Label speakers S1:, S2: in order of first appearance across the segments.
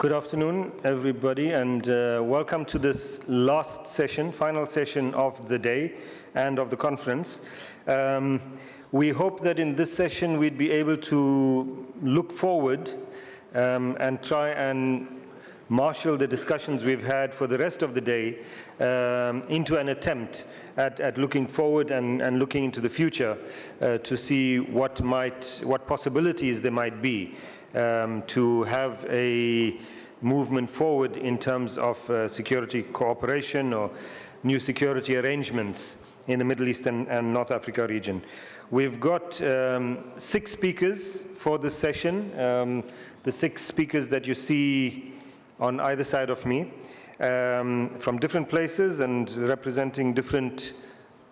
S1: Good afternoon, everybody, and welcome to this last session, final session of the day and of the conference. We hope that in this session we'd be able to look forward and try and marshal the discussions we've had for the rest of the day into an attempt at looking forward and looking into the future to see what possibilities there might be to have a movement forward in terms of security cooperation or new security arrangements in the Middle East and North Africa region. We've got 6 speakers for this session. The 6 speakers that you see on either side of me, from different places and representing different,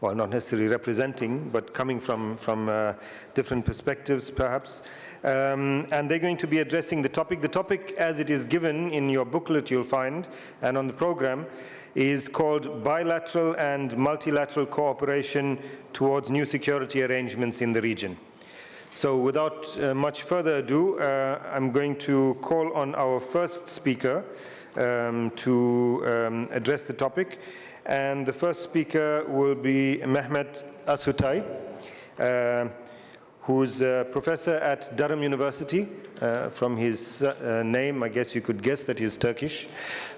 S1: well, not necessarily representing, but coming from different perspectives, perhaps. And they're going to be addressing the topic. The topic, as it is given in your booklet you'll find, and on the program, is called Bilateral and Multilateral Cooperation Towards New Security Arrangements in the Region. So without much further ado, I'm going to call on our first speaker to address the topic. And the first speaker will be Mehmet Asutay, who's a professor at Durham University. From his name, I guess you could guess that he's Turkish,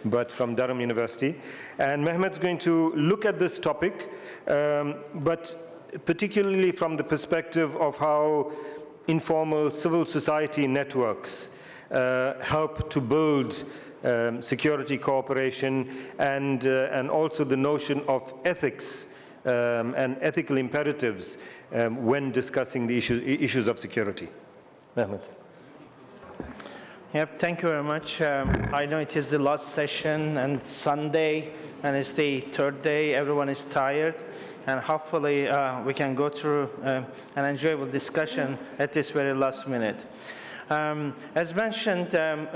S1: but from Durham University. And Mehmet's going to look at this topic, but particularly from the perspective of how informal civil society networks help to build security cooperation and also the notion of ethics and ethical imperatives when discussing the issues of security. Mehmet.
S2: Yep, thank you very much. I know it is the last session and Sunday, and it's the 3rd day. Everyone is tired, and hopefully we can go through an enjoyable discussion at this very last minute. As mentioned,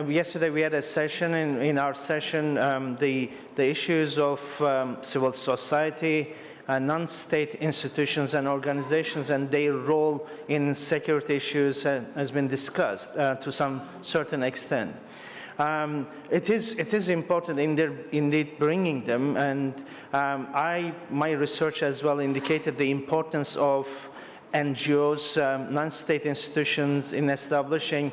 S2: yesterday we had a session. In our session, the issues of civil society, non-state institutions and organizations and their role in security issues has been discussed to some certain extent. It is important indeed bringing them, and my research as well indicated the importance of NGOs, non-state institutions in establishing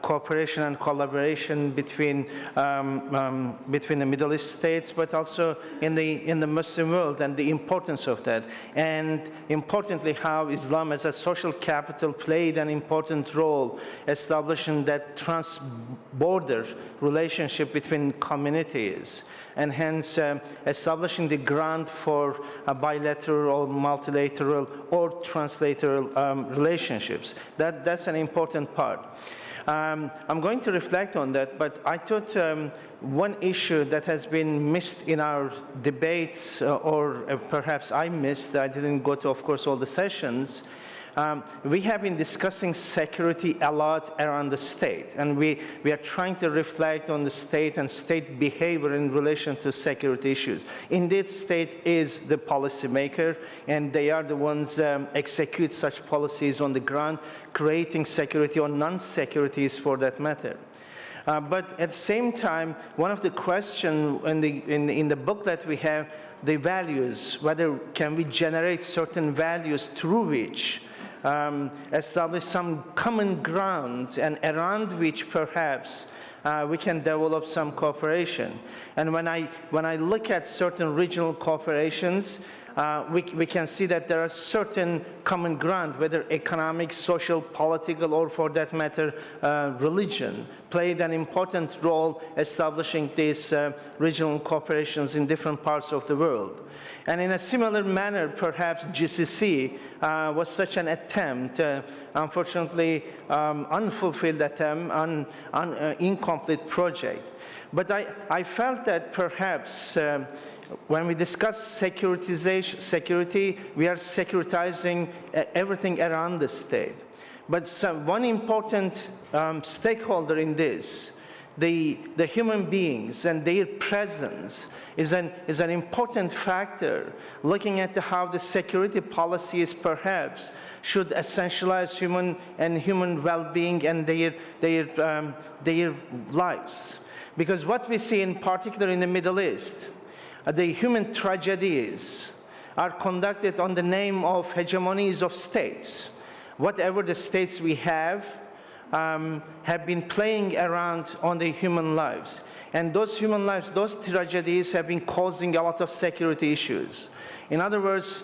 S2: cooperation and collaboration between the Middle East states, but also in the Muslim world, and the importance of that, and importantly how Islam as a social capital played an important role establishing that trans-border relationship between communities, and hence establishing the ground for a bilateral or multilateral or translateral relationships. That's an important part. I'm going to reflect on that, but I thought one issue that has been missed in our debates, or perhaps I missed, I didn't go to, of course, all the sessions. We have been discussing security a lot around the state, and we are trying to reflect on the state and state behavior in relation to security issues. Indeed, state is the policymaker, and they are the ones execute such policies on the ground, creating security or non-securities for that matter. But at the same time, one of the questions in the booklet we have, the values, whether can we generate certain values through which establish some common ground and around which perhaps we can develop some cooperation. And when I look at certain regional cooperations, we can see that there are certain common ground, whether economic, social, political, or for that matter, religion, played an important role establishing these regional cooperations in different parts of the world. And in a similar manner, perhaps GCC was such an attempt, unfortunately unfulfilled attempt, incomplete project. But I felt that perhaps when we discuss security, we are securitizing everything around the state. But one important stakeholder in this, the human beings and their presence is an important factor, looking at how the security policies perhaps should essentialize human well-being and their lives. Because what we see in particular in the Middle East, the human tragedies are conducted on the name of hegemonies of states. Whatever the states we have been playing around on the human lives. And those human lives, those tragedies have been causing a lot of security issues. In other words,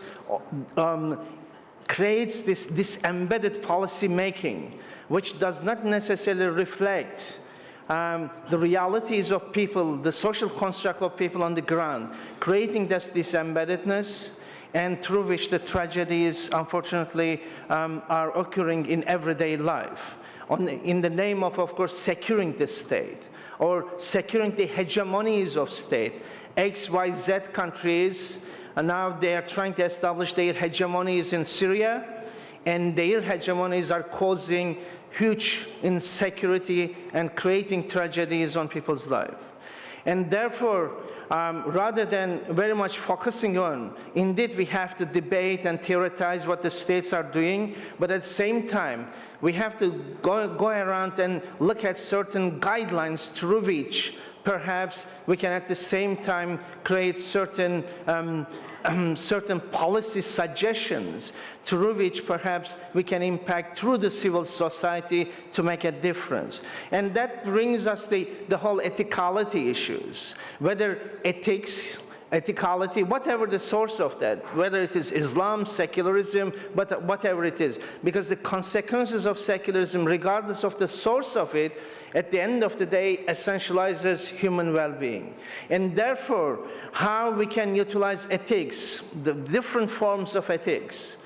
S2: creates this embedded policy making, which does not necessarily reflect the realities of people, the social construct of people on the ground, creating this embeddedness, and through which the tragedies, unfortunately, are occurring in everyday life, in the name of course, securing the state, or securing the hegemonies of state. X, Y, Z countries, and now they are trying to establish their hegemonies in Syria, and their hegemonies are causing huge insecurity and creating tragedies on people's lives. And therefore, rather than very much focusing on, indeed we have to debate and theorize what the states are doing, but at the same time, we have to go around and look at certain guidelines through which perhaps we can at the same time create certain policy suggestions through which perhaps we can impact through the civil society to make a difference. And that brings us the whole ethicality issues, whether ethics, ethicality, whatever the source of that, whether it is Islam, secularism, but whatever it is. Because the consequences of secularism, regardless of the source of it, at the end of the day, essentializes human well-being. And therefore, how we can utilize ethics, the different forms of ethics,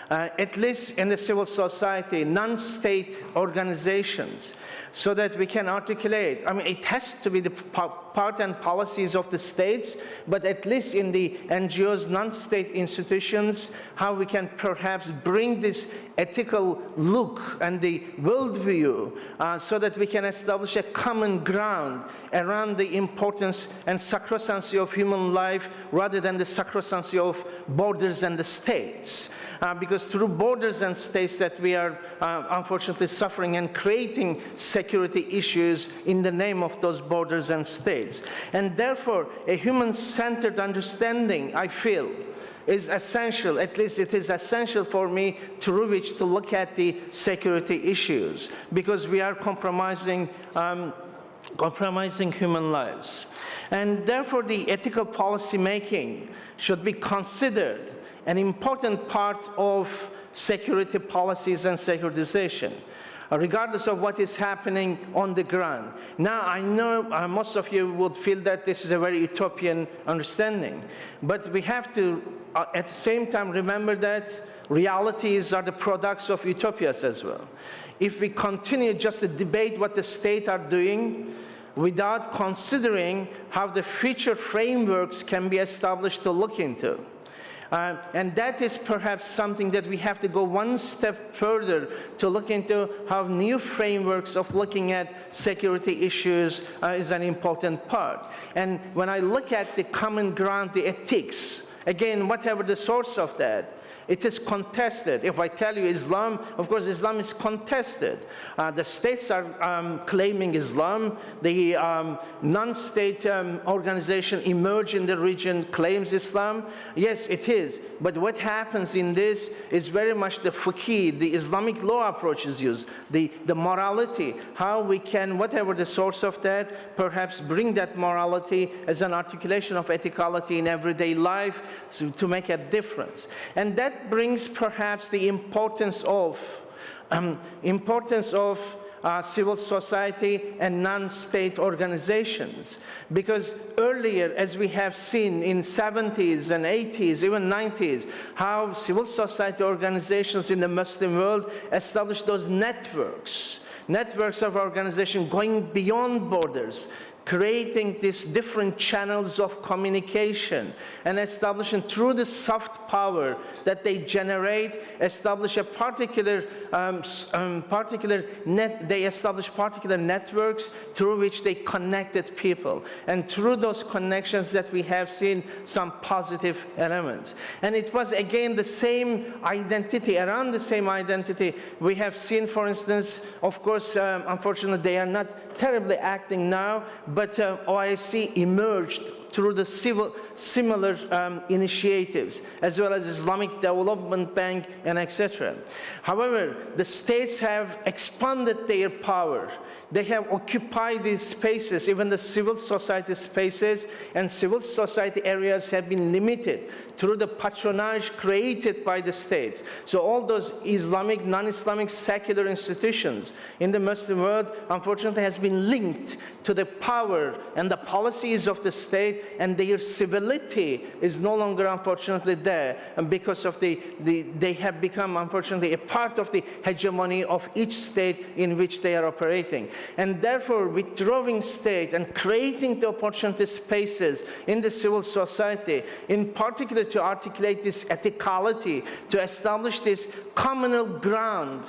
S2: at least in the civil society, non-state organizations, so that we can articulate. I mean, it has to be the part and policies of the states, but at least in the NGOs, non-state institutions, how we can perhaps bring this ethical look and the worldview so that we can establish a common ground around the importance and sacrosanctity of human life rather than the sacrosanctity of borders and the states. Because through borders and states that we are unfortunately suffering and creating security issues in the name of those borders and states. And therefore, a human-centered understanding, I feel, is essential. At least it is essential for me through which to look at the security issues, because we are compromising human lives. And therefore, the ethical policy making should be considered an important part of security policies and securitization, regardless of what is happening on the ground. Now, I know most of you would feel that this is a very utopian understanding, but we have to, at the same time, remember that realities are the products of utopias as well. If we continue just to debate what the state are doing, without considering how the future frameworks can be established to look into. And that is perhaps something that we have to go one step further to look into, how new frameworks of looking at security issues is an important part. And when I look at the common ground, the ethics, again, whatever the source of that, it is contested. If I tell you Islam, of course, Islam is contested. The states are claiming Islam. The non-state organization emerged in the region claims Islam. Yes, it is. But what happens in this is very much the fiqh, the Islamic law approach is used, the morality, how we can, whatever the source of that, perhaps bring that morality as an articulation of ethicality in everyday life to make a difference. And that brings perhaps the importance of civil society and non-state organizations. Because earlier, as we have seen in 70s and 80s, even 90s, how civil society organizations in the Muslim world established those networks of organization going beyond borders, creating these different channels of communication and establishing through the soft power that they generate, establish a particular they establish particular networks through which they connected people. And through those connections that we have seen some positive elements. And it was again the same identity, around the same identity. We have seen, for instance, of course, unfortunately, they are not terribly acting now, but OIC emerged through the similar initiatives, as well as Islamic Development Bank and etc. However, the states have expanded their power. They have occupied these spaces, even the civil society spaces, and civil society areas have been limited through the patronage created by the states. So all those Islamic, non-Islamic secular institutions in the Muslim world, unfortunately, has been linked to the power and the policies of the state, and their civility is no longer, unfortunately, there, and because of they have become, unfortunately, a part of the hegemony of each state in which they are operating. And therefore, withdrawing state and creating the opportunity spaces in the civil society, in particular to articulate this ethicality, to establish this communal ground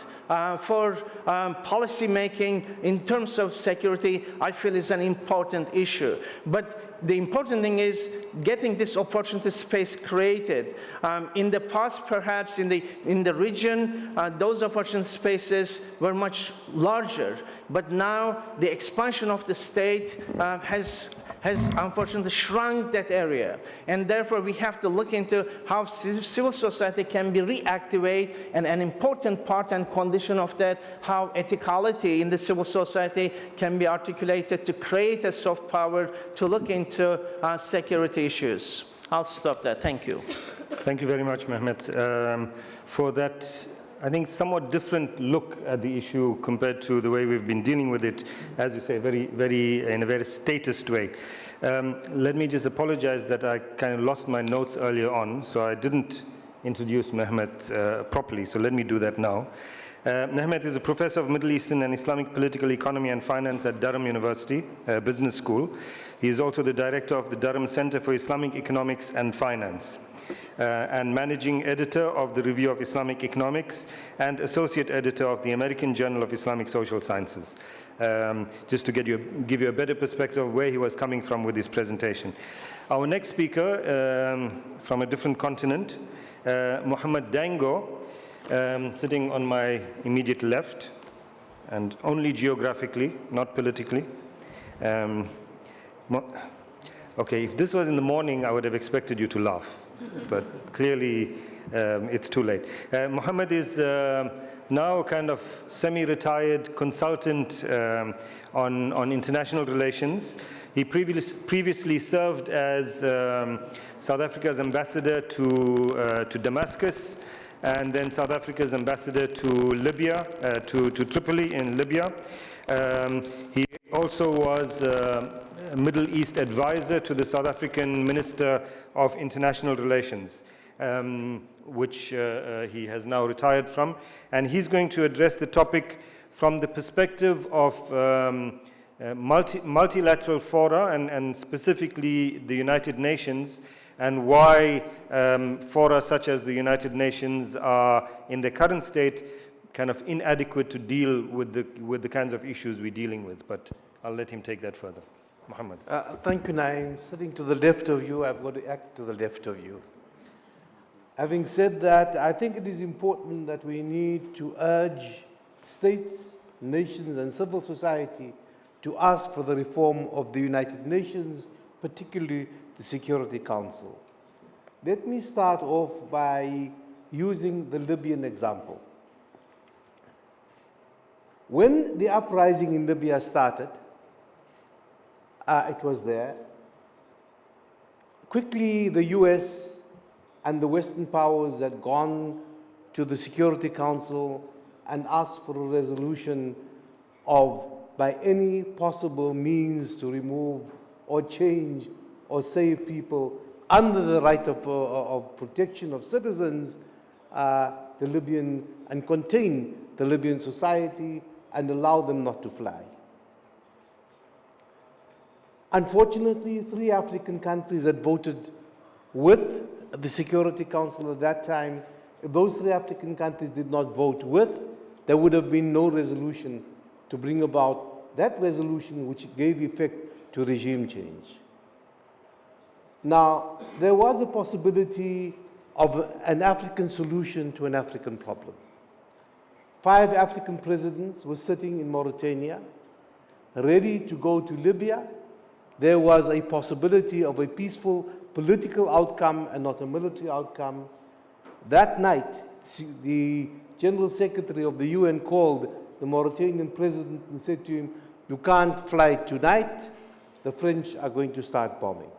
S2: for policy making in terms of security, I feel is an important issue. But the important thing is getting this opportunity space created. In the past, perhaps in the region, those opportunity spaces were much larger. But now the expansion of the state has unfortunately shrunk that area. And therefore, we have to look into how civil society can be reactivated, and an important part and condition of that, how ethicality in the civil society can be articulated to create a soft power to look into security issues. I'll stop there. Thank you.
S1: Thank you very much, Mehmet, for that, I think, somewhat different look at the issue compared to the way we've been dealing with it, as you say, in a very statist way. Let me just apologize that I kind of lost my notes earlier on, so I didn't introduce Mehmet properly, so let me do that now. Mehmet is a professor of Middle Eastern and Islamic political economy and finance at Durham University Business School. He is also the director of the Durham Center for Islamic Economics and Finance, and managing editor of the Review of Islamic Economics and associate editor of the American Journal of Islamic Social Sciences. Just to give you a better perspective of where he was coming from with his presentation. Our next speaker from a different continent, Mohammed Dangor, sitting on my immediate left, and only geographically, not politically. Okay, if this was in the morning, I would have expected you to laugh, but clearly it's too late. Mohammed is now a kind of semi-retired consultant on international relations. He previously served as South Africa's ambassador to Damascus, and then South Africa's ambassador to Libya, to Tripoli in Libya. He also was a Middle East advisor to the South African Minister of International Relations, which he has now retired from. And he's going to address the topic from the perspective of multilateral fora, and specifically the United Nations, and why fora such as the United Nations are, in their current state, kind of inadequate to deal with the kinds of issues we're dealing with. But I'll let him take that further. Mohammed.
S3: Thank you, Naim. Sitting to the left of you, I've got to act to the left of you. Having said that, I think it is important that we need to urge states, nations, and civil society to ask for the reform of the United Nations, particularly the Security Council. Let me start off by using the Libyan example. When the uprising in Libya started, it was there. Quickly, the US and the Western powers had gone to the Security Council and asked for a resolution of, by any possible means, to remove or change or save people under the right of protection of citizens, the Libyan, and contain the Libyan society and allow them not to fly. Unfortunately, 3 African countries had voted with the Security Council at that time. If those 3 African countries did not vote with, there would have been no resolution to bring about that resolution which gave effect to regime change. Now, there was a possibility of an African solution to an African problem. 5 African presidents were sitting in Mauritania, ready to go to Libya. There was a possibility of a peaceful political outcome and not a military outcome. That night, the General Secretary of the UN called the Mauritanian president and said to him, "You can't fly tonight, the French are going to start bombing."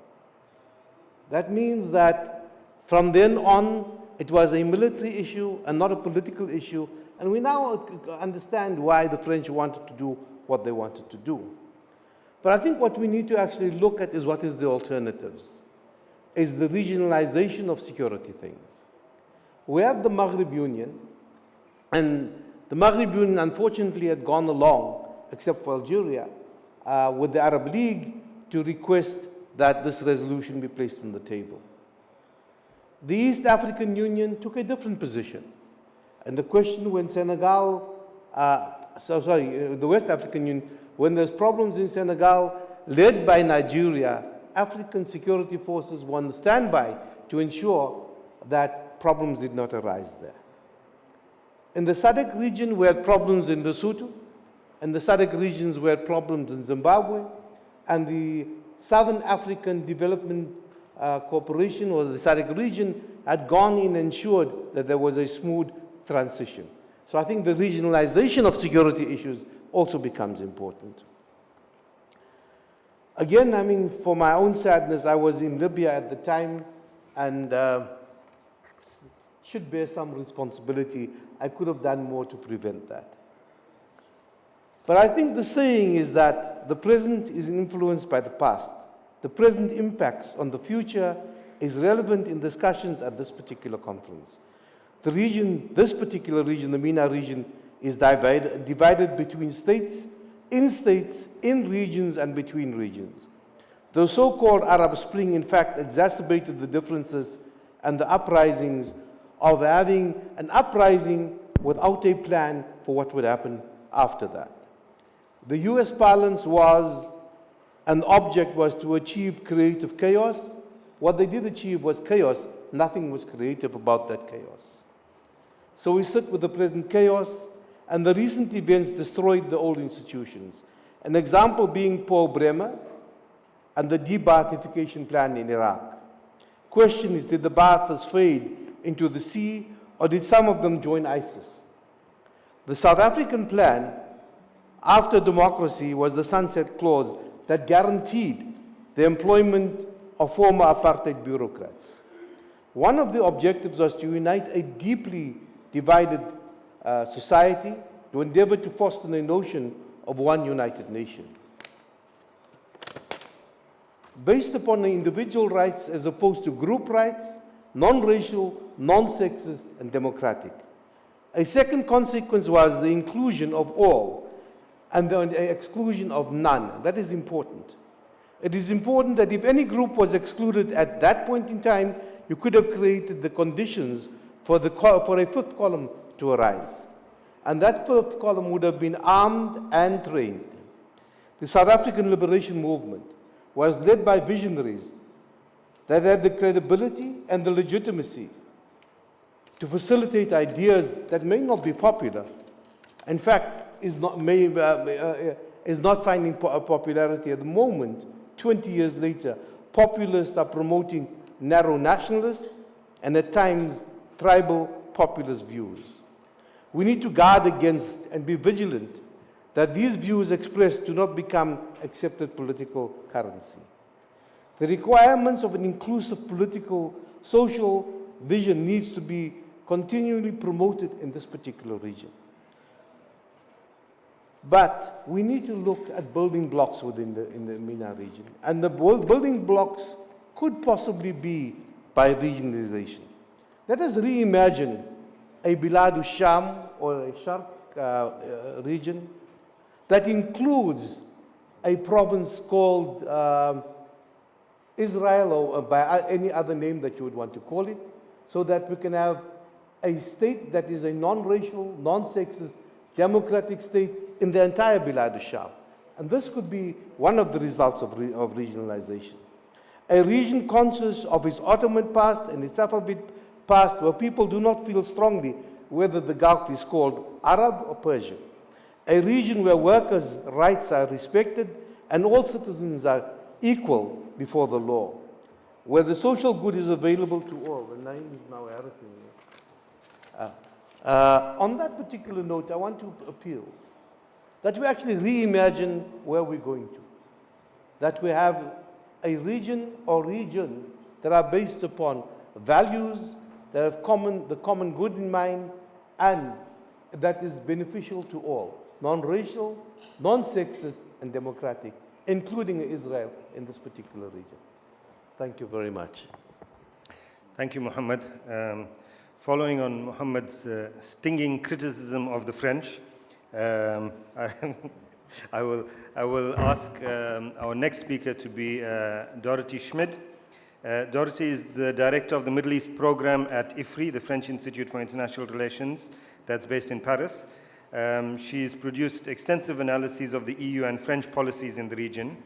S3: That means that from then on, it was a military issue and not a political issue. And we now understand why the French wanted to do what they wanted to do. But I think what we need to actually look at is what is the alternatives, is the regionalization of security things. We have the Maghreb Union, and the Maghreb Union unfortunately had gone along, except for Algeria, with the Arab League to request that this resolution be placed on the table. The East African Union took a different position. And the question when Senegal, the West African Union, when there's problems in Senegal, led by Nigeria, African security forces were on standby to ensure that problems did not arise there. In the SADC region, we had problems in Lesotho. In the SADC regions, we had problems in Zimbabwe. And the Southern African Development Corporation, or the SADC region, had gone in and ensured that there was a smooth transition. So I think the regionalization of security issues also becomes important. Again, I mean, for my own sadness, I was in Libya at the time and should bear some responsibility. I could have done more to prevent that. But I think the saying is that the present is influenced by the past. The present impacts on the future is relevant in discussions at this particular conference. The region, this particular region, the MENA region, is divided between states, in regions, and between regions. The so-called Arab Spring, in fact, exacerbated the differences and the uprisings of having an uprising without a plan for what would happen after that. The US balance was, and the object was to achieve creative chaos. What they did achieve was chaos. Nothing was creative about that chaos. So we sit with the present chaos, and the recent events destroyed the old institutions. An example being Paul Bremer and the de-Baathification plan in Iraq. Question is, did the Baathis fade into the sea, or did some of them join ISIS? The South African plan, after democracy, was the sunset clause that guaranteed the employment of former apartheid bureaucrats. One of the objectives was to unite a deeply divided society, to endeavor to foster a notion of one united nation. Based upon the individual rights as opposed to group rights, non-racial, non-sexist, and democratic. A second consequence was the inclusion of all and the exclusion of none. That is important. It is important that if any group was excluded at that point in time, you could have created the conditions for a fifth column to arise. And that fifth column would have been armed and trained. The South African Liberation Movement was led by visionaries that had the credibility and the legitimacy to facilitate ideas that may not be popular. In fact, is not finding popularity at the moment. 20 years later, populists are promoting narrow nationalist and at times tribal populist views. We need to guard against and be vigilant that these views expressed do not become accepted political currency. The requirements of an inclusive political, social vision needs to be continually promoted in this particular region. But we need to look at building blocks within in the MENA region. And the building blocks could possibly be by regionalization. Let us reimagine a Bilad Sham or a Sharq region that includes a province called Israel, or by any other name that you would want to call it, so that we can have a state that is a non-racial, non-sexist, democratic state in the entire Bilad al-Sham. And this could be one of the results of regionalization. A region conscious of its Ottoman past and its Safavid past, where people do not feel strongly whether the Gulf is called Arab or Persian. A region where workers' rights are respected and all citizens are equal before the law, where the social good is available to all. The name is now harassing me. On that particular note, I want to appeal that we actually reimagine where we're going to, that we have a region or regions that are based upon values, that have the common good in mind, and that is beneficial to all, non-racial, non-sexist, and democratic, including Israel in this particular region. Thank you very much.
S1: Thank you, Mohammed. Following on Mohammed's stinging criticism of the French, I will ask our next speaker to be Dorothea Schmidt. Dorothe is the director of the Middle East program at IFRI, the French Institute for International Relations, that's based in Paris. She's produced extensive analyses of the EU and French policies in the region,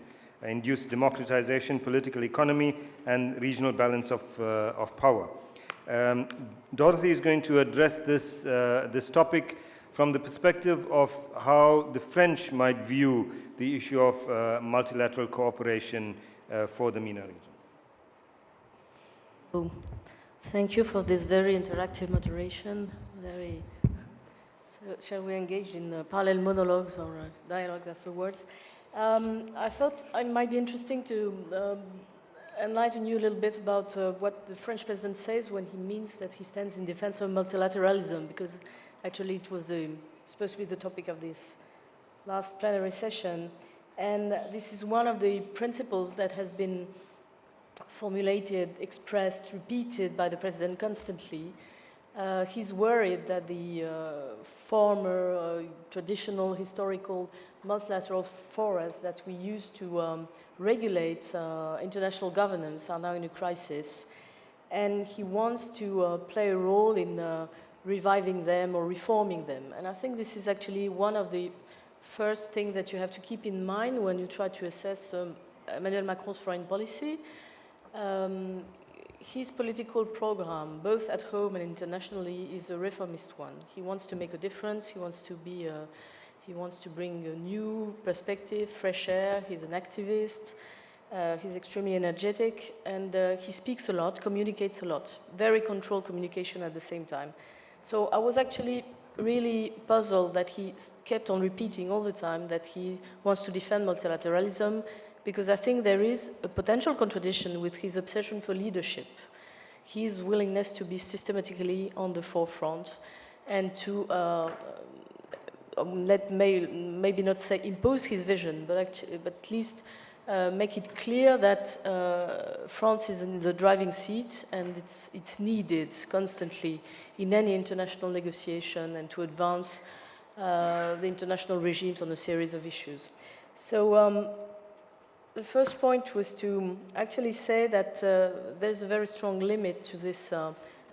S1: induced democratization, political economy, and regional balance of power. Dorothe is going to address this topic from the perspective of how the French might view the issue of multilateral cooperation for the MENA region.
S4: Thank you for this very interactive moderation. So shall we engage in parallel monologues or dialogues afterwards? I thought it might be interesting to enlighten you a little bit about what the French president says when he means that he stands in defense of multilateralism, because actually it was supposed to be the topic of this last plenary session. And this is one of the principles that has been formulated, expressed, repeated by the president constantly. He's worried that the former traditional historical multilateral forums that we used to regulate international governance are now in a crisis. And he wants to play a role in reviving them or reforming them. And I think this is actually one of the first things that you have to keep in mind when you try to assess Emmanuel Macron's foreign policy. His political program, both at home and internationally, is a reformist one. He wants to make a difference. He wants to bring a new perspective, fresh air. He's an activist. He's extremely energetic, and he speaks a lot, communicates a lot. Very controlled communication at the same time. So I was actually really puzzled that he kept on repeating all the time that he wants to defend multilateralism, because I think there is a potential contradiction with his obsession for leadership, his willingness to be systematically on the forefront and to maybe not say impose his vision, but at least make it clear that France is in the driving seat and it's needed constantly in any international negotiation and to advance the international regimes on a series of issues. So the first point was to actually say that there's a very strong limit to this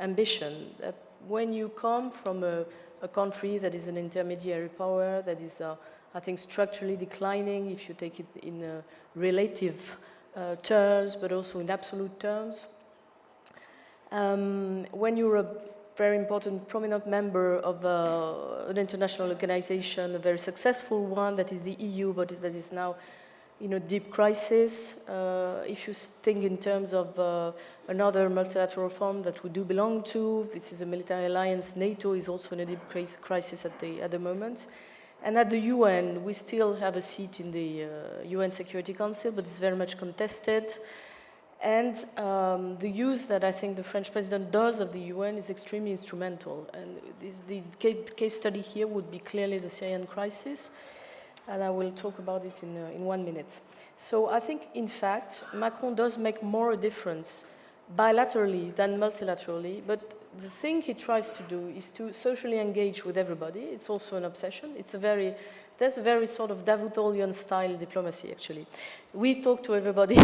S4: ambition, that when you come from a country that is an intermediary power, that is, I think, structurally declining, if you take it in relative terms, but also in absolute terms, when you're a very important, prominent member of an international organization, a very successful one, that is the EU, but that is now in a deep crisis. If you think in terms of another multilateral forum that we do belong to, this is a military alliance, NATO is also in a deep crisis at the moment. And at the UN, we still have a seat in the UN Security Council, but it's very much contested. And the use that I think the French president does of the UN is extremely instrumental. And the case study here would be clearly the Syrian crisis. And I will talk about it in 1 minute. So I think, in fact, Macron does make more a difference bilaterally than multilaterally, but the thing he tries to do is to socially engage with everybody. It's also an obsession. There's a very sort of Davutovian style diplomacy, actually. We talk to everybody.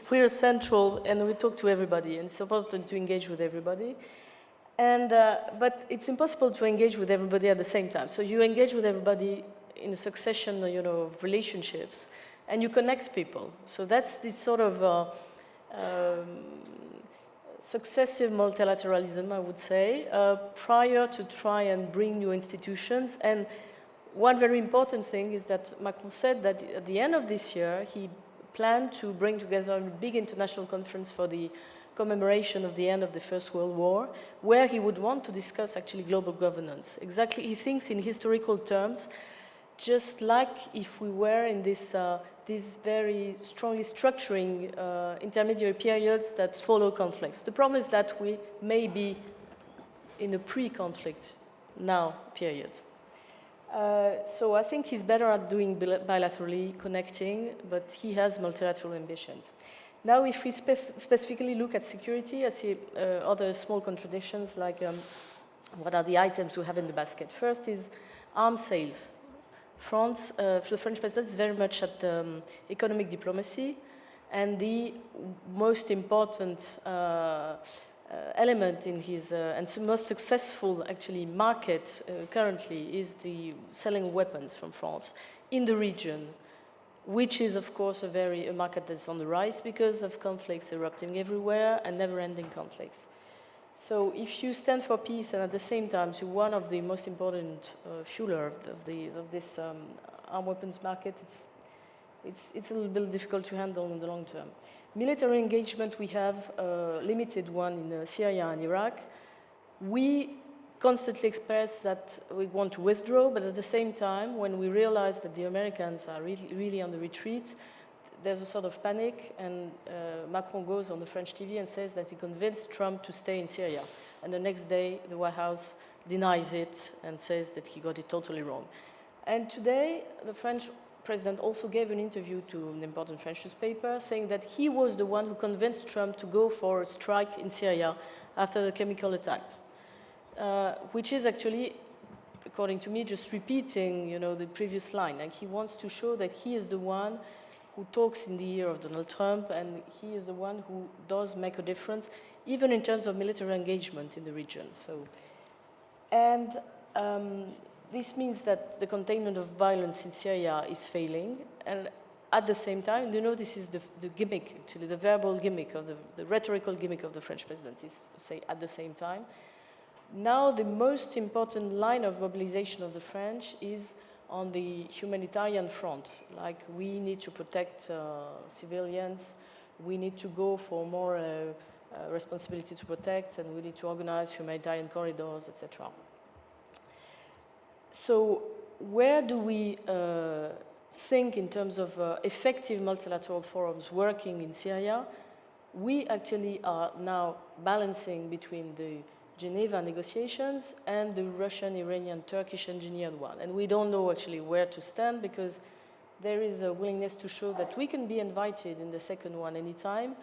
S4: We're central, and we talk to everybody, and it's important to engage with everybody. But it's impossible to engage with everybody at the same time. So you engage with everybody in a succession, of relationships, and you connect people. So that's this sort of successive multilateralism, I would say, prior to try and bring new institutions. And one very important thing is that Macron said that at the end of this year, he planned to bring together a big international conference for the commemoration of the end of the First World War, where he would want to discuss actually global governance. Exactly, he thinks in historical terms, just like if we were in this very strongly structuring intermediary periods that follow conflicts. The problem is that we may be in a pre-conflict now period. So I think he's better at doing bilaterally, connecting, but he has multilateral ambitions. Now, if we specifically look at security, I see other small contradictions, like what are the items we have in the basket. First is arms sales. The French president is very much at economic diplomacy, and the most important element in his, and most successful actually market currently is the selling of weapons from France in the region, which is of course a market that's on the rise because of conflicts erupting everywhere and never-ending conflicts. So if you stand for peace and at the same time you're one of the most important fueler of this armed weapons market, it's a little bit difficult to handle in the long term. Military engagement, we have a limited one in Syria and Iraq. We constantly express that we want to withdraw, but at the same time, when we realize that the Americans are really on the retreat, there's a sort of panic, and Macron goes on the French TV and says that he convinced Trump to stay in Syria. And the next day, the White House denies it and says that he got it totally wrong. And today, the French president also gave an interview to an important French newspaper saying that he was the one who convinced Trump to go for a strike in Syria after the chemical attacks, which is actually, according to me, just repeating, the previous line. Like, he wants to show that he is the one who talks in the ear of Donald Trump, and he is the one who does make a difference, even in terms of military engagement in the region. This means that the containment of violence in Syria is failing, and at the same time, this is the gimmick, actually, the verbal gimmick, the rhetorical gimmick of the French president, is to say at the same time. Now, the most important line of mobilization of the French is on the humanitarian front. Like, we need to protect civilians, we need to go for more responsibility to protect, and we need to organize humanitarian corridors, etc. So where do we think in terms of effective multilateral forums working in Syria? We actually are now balancing between the Geneva negotiations and the Russian, Iranian, Turkish engineered one. And we don't know actually where to stand, because there is a willingness to show that we can be invited in the second one anytime,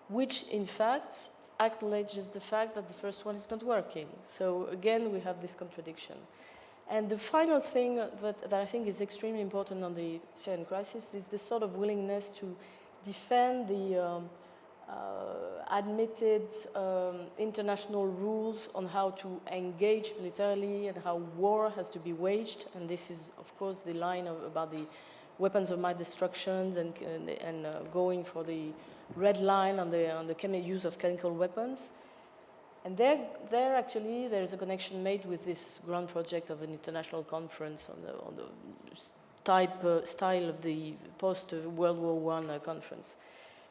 S4: which in fact acknowledges the fact that the first one is not working. So again, we have this contradiction. And the final thing that I think is extremely important on the Syrian crisis is the sort of willingness to defend the admitted international rules on how to engage militarily and how war has to be waged. And this is, of course, the line about the weapons of mass destruction and going for the red line on the use of chemical weapons. And there actually, there is a connection made with this grand project of an international conference on the style of the post-World War I conference.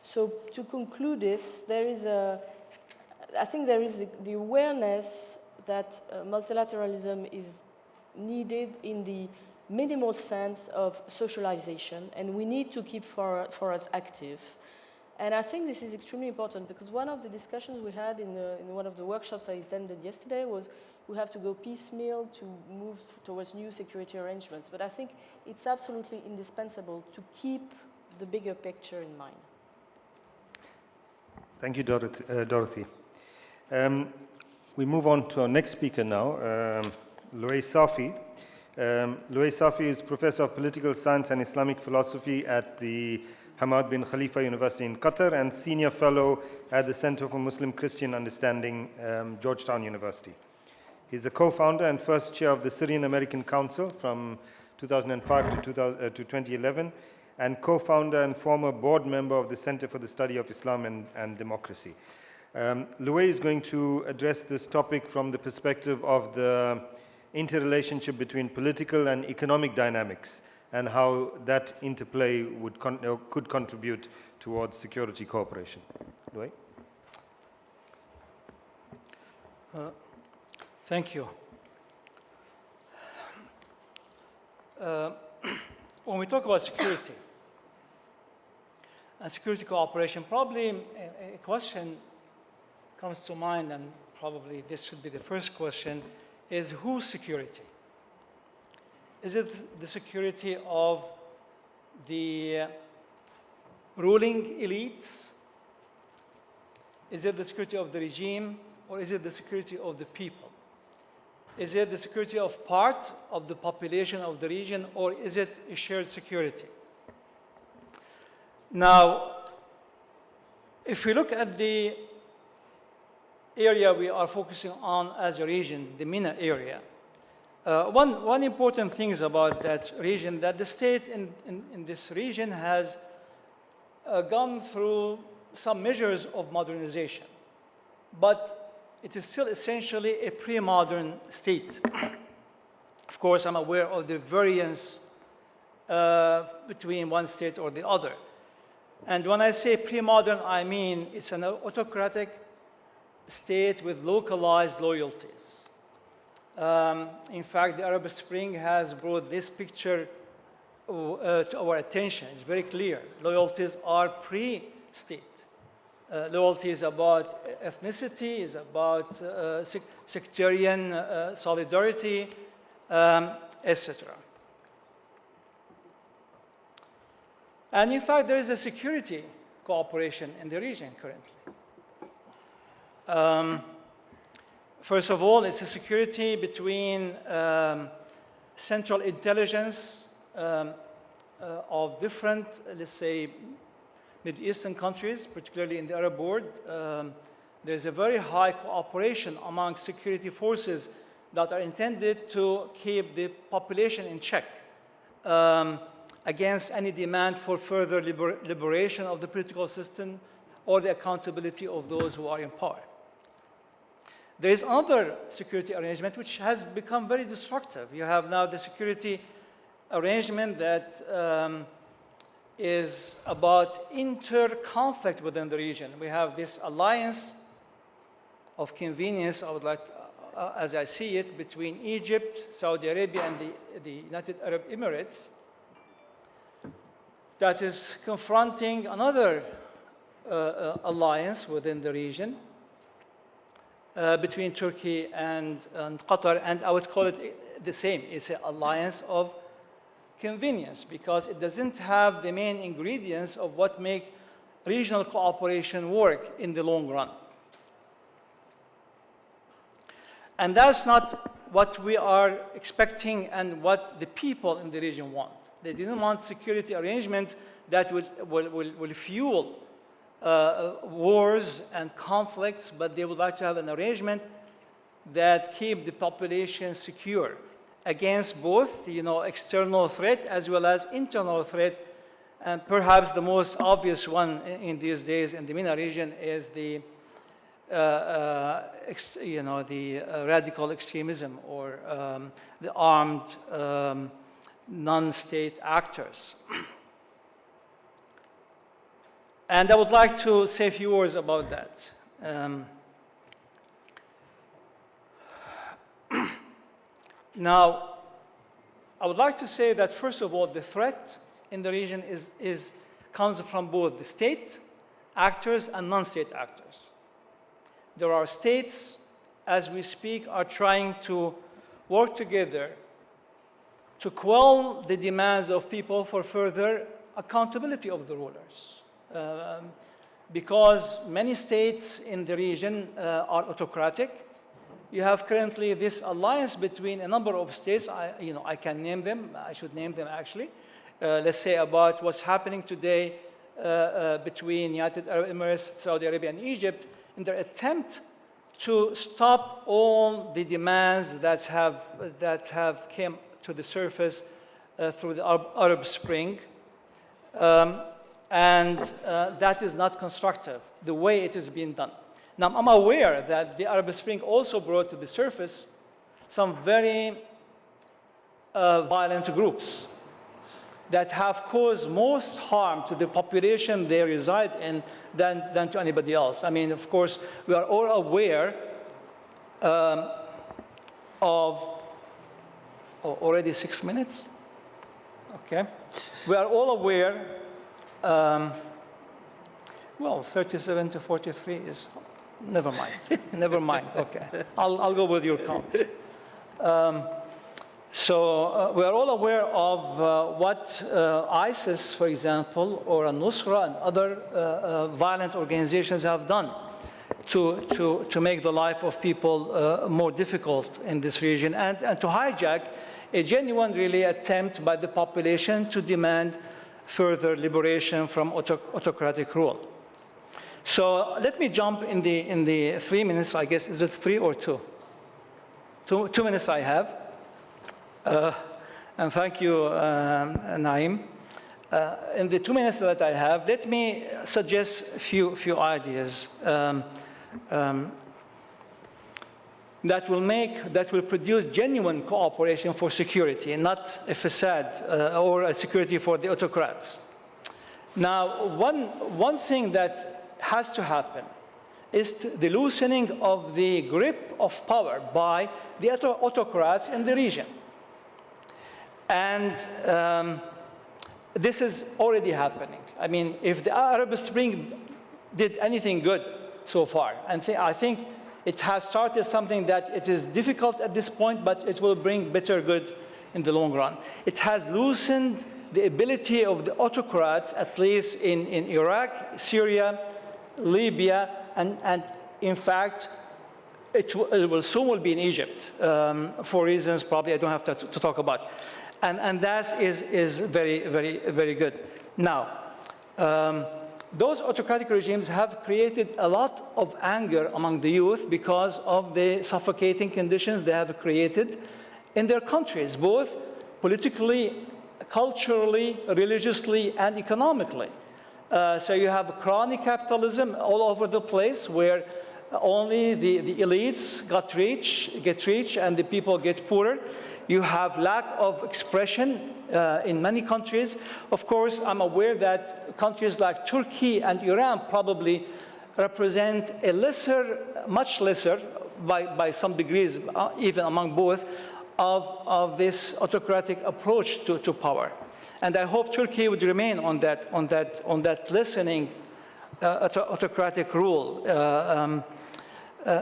S4: So to conclude this, I think there is the awareness that multilateralism is needed in the minimal sense of socialization, and we need to keep for us active. And I think this is extremely important, because one of the discussions we had in one of the workshops I attended yesterday was we have to go piecemeal to move towards new security arrangements. But I think it's absolutely indispensable to keep the bigger picture in mind.
S1: Thank you, Dorothy. We move on to our next speaker now, Louay Safi. Louay Safi is Professor of Political Science and Islamic Philosophy at the Hamad bin Khalifa University in Qatar and Senior Fellow at the Center for Muslim-Christian Understanding, Georgetown University. He's a co-founder and first chair of the Syrian American Council from 2005 to 2011, and co-founder and former board member of the Center for the Study of Islam and Democracy. Louay is going to address this topic from the perspective of the interrelationship between political and economic dynamics and how that interplay could contribute towards security cooperation. Louay?
S5: Thank you. When we talk about security and security cooperation, probably a question comes to mind, and probably this should be the first question, is whose security? Is it the security of the ruling elites? Is it the security of the regime? Or is it the security of the people? Is it the security of part of the population of the region, or is it a shared security? Now, if we look at the area we are focusing on as a region, the MENA area, one important thing about that region, that the state in this region has gone through some measures of modernization, but it is still essentially a pre-modern state. Of course, I'm aware of the variance between one state or the other. And when I say pre-modern, I mean it's an autocratic state with localized loyalties. In fact, the Arab Spring has brought this picture to our attention. It's very clear. Loyalties are pre-state. Loyalty is about ethnicity, is about sectarian solidarity, etc. And in fact, there is a security cooperation in the region currently. First of all, it's a security between central intelligence of different, let's say, Middle Eastern countries, particularly in the Arab world. There's a very high cooperation among security forces that are intended to keep the population in check against any demand for further liberation of the political system or the accountability of those who are in power. There is another security arrangement which has become very destructive. You have now the security arrangement that is about inter-conflict within the region. We have this alliance of convenience, I would like to, as I see it, between Egypt, Saudi Arabia, and the United Arab Emirates that is confronting another alliance within the region between Turkey and Qatar, and I would call it the same. It's an alliance of convenience because it doesn't have the main ingredients of what make regional cooperation work in the long run. And that's not what we are expecting and what the people in the region want. They didn't want security arrangements that will fuel wars and conflicts, but they would like to have an arrangement that keep the population secure against both, external threat as well as internal threat. And perhaps the most obvious one in these days in the MENA region is the radical extremism or the armed non-state actors. And I would like to say a few words about that. Now, I would like to say that, first of all, the threat in the region comes from both the state actors and non-state actors. There are states, as we speak, are trying to work together to quell the demands of people for further accountability of the rulers. Because many states in the region are autocratic, you have currently this alliance between a number of states. I can name them. I should name them, actually. Let's say about what's happening today between United Arab Emirates, Saudi Arabia, and Egypt in their attempt to stop all the demands that have came to the surface through the Arab Spring. That is not constructive, the way it is being done. Now, I'm aware that the Arab Spring also brought to the surface some very violent groups that have caused most harm to the population they reside in than to anybody else. I mean, of course, we are all aware of already 6 minutes? Okay. We are all aware, well, 37 to 43 is, never mind, never mind, okay. I'll go with your count. We are all aware of what ISIS, for example, or Al-Nusra and other violent organizations have done to make the life of people more difficult in this region and to hijack a genuine, really, attempt by the population to demand further liberation from autocratic rule. So let me jump in the 3 minutes, I guess. Is it 3 or 2? 2 minutes I have. And thank you, Naim. In the 2 minutes that I have, let me suggest a few ideas that will produce genuine cooperation for security, and not a facade or a security for the autocrats. Now, one thing that has to happen is the loosening of the grip of power by the autocrats in the region. And this is already happening. I mean, if the Arab Spring did anything good so far, and I think it has started something that it is difficult at this point, but it will bring better good in the long run. It has loosened the ability of the autocrats, at least in Iraq, Syria, Libya, and in fact, it will soon be in Egypt for reasons probably I don't have to talk about. And that is very, very, very good. Now, those autocratic regimes have created a lot of anger among the youth because of the suffocating conditions they have created in their countries, both politically, culturally, religiously, and economically. So you have crony capitalism all over the place where only the elites get rich and the people get poorer. You have lack of expression in many countries. Of course, I'm aware that countries like Turkey and Iran probably represent a much lesser, by some degrees, even among both, of this autocratic approach to power. And I hope Turkey would remain on that listening autocratic rule.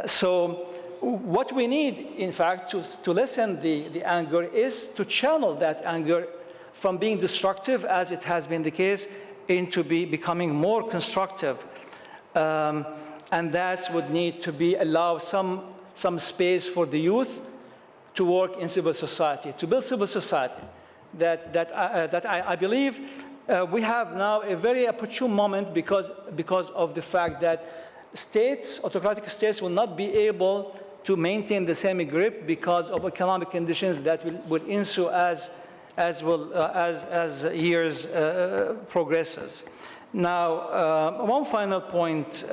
S5: So what we need, in fact, to lessen the anger is to channel that anger from being destructive, as it has been the case, into becoming more constructive. And that would need to allow some space for the youth to work in civil society, to build civil society. That I believe we have now a very opportune moment because of the fact that autocratic states will not be able to maintain the same grip because of economic conditions that will ensue as years progresses. Now, one final point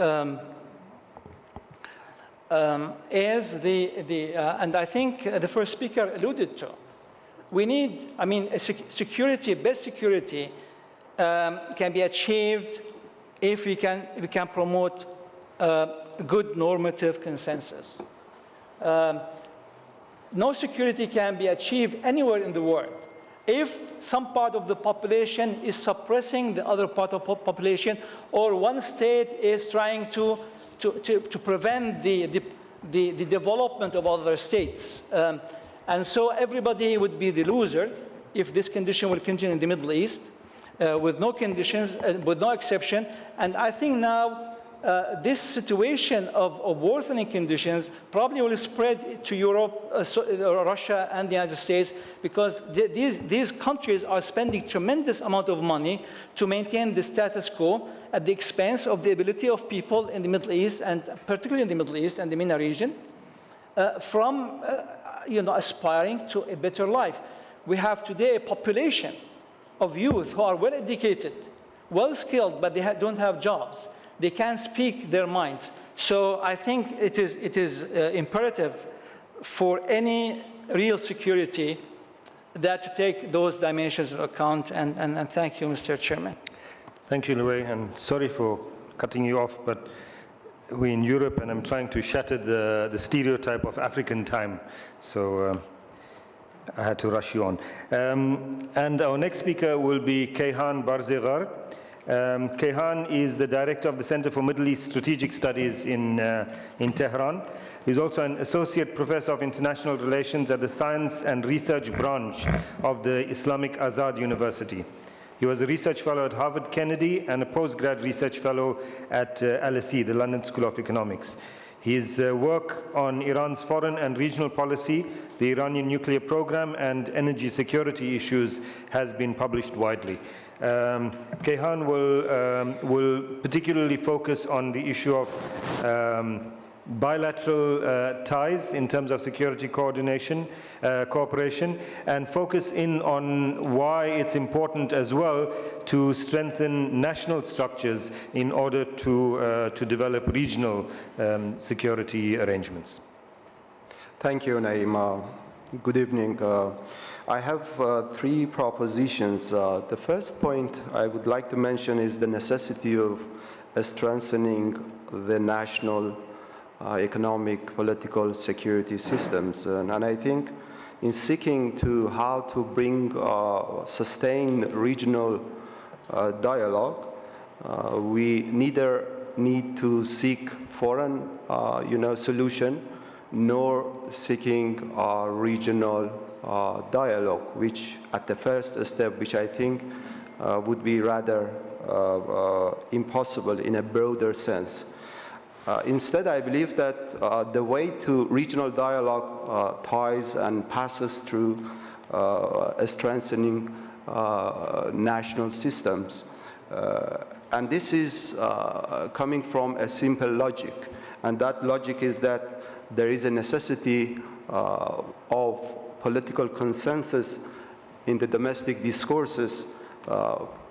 S5: is and I think the first speaker alluded to. We need, I mean, best security can be achieved if we can promote good normative consensus. No security can be achieved anywhere in the world if some part of the population is suppressing the other part of the population, or one state is trying to prevent the development of other states. And so everybody would be the loser if this condition will continue in the Middle East with no conditions, with no exception. And I think now this situation of worsening conditions probably will spread to Europe, Russia, and the United States, because these countries are spending tremendous amount of money to maintain the status quo at the expense of the ability of people in the Middle East, and particularly in the Middle East and the MENA region, from aspiring to a better life. We have today a population of youth who are well educated, well skilled, but they don't have jobs. They can't speak their minds. So I think it is imperative for any real security that to take those dimensions into account. And thank you, Mr. Chairman.
S1: Thank you, Louay, and sorry for cutting you off, but we're in Europe and I'm trying to shatter the stereotype of African time. So I had to rush you on. And our next speaker will be Kayhan Barzegar. Kayhan is the director of the Center for Middle East Strategic Studies in Tehran. He's also an associate professor of international relations at the Science and Research Branch of the Islamic Azad University. He was a research fellow at Harvard Kennedy and a postgrad research fellow at LSE, the London School of Economics. His work on Iran's foreign and regional policy, the Iranian nuclear program, and energy security issues has been published widely. Kayhan will particularly focus on the issue of bilateral ties in terms of security coordination, cooperation, and focus in on why it's important as well to strengthen national structures in order to develop regional security arrangements.
S6: Thank you, Naeem. Good evening. I have three propositions. The first point I would like to mention is the necessity of strengthening the national economic, political, security systems. And I think in seeking to how to bring sustained regional dialogue, we neither need to seek foreign solution, nor seeking regional dialogue, which at the first step, which I think would be rather impossible in a broader sense. Instead, I believe that the way to regional dialogue ties and passes through strengthening national systems. And this is coming from a simple logic. And that logic is that there is a necessity of political consensus in the domestic discourses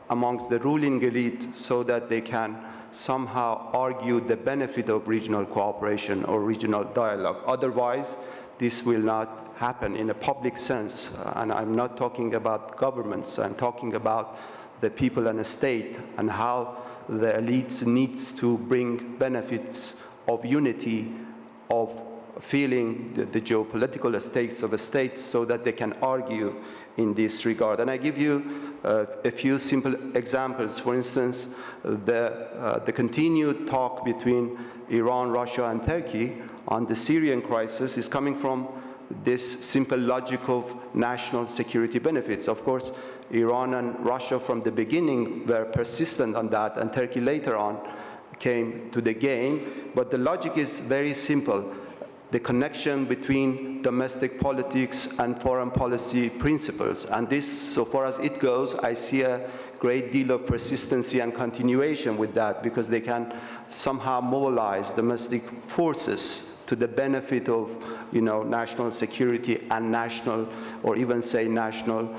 S6: amongst the ruling elite so that they can somehow argue the benefit of regional cooperation or regional dialogue. Otherwise, this will not happen in a public sense. And I'm not talking about governments, I'm talking about the people and the state and how the elites needs to bring benefits of unity, of feeling the geopolitical stakes of a state so that they can argue in this regard. And I give you a few simple examples. For instance, the continued talk between Iran, Russia, and Turkey on the Syrian crisis is coming from this simple logic of national security benefits. Of course, Iran and Russia from the beginning were persistent on that, and Turkey later on came to the game. But the logic is very simple. The connection between domestic politics and foreign policy principles. And this, so far as it goes, I see a great deal of persistency and continuation with that, because they can somehow mobilize domestic forces to the benefit of national security and national, or even say national,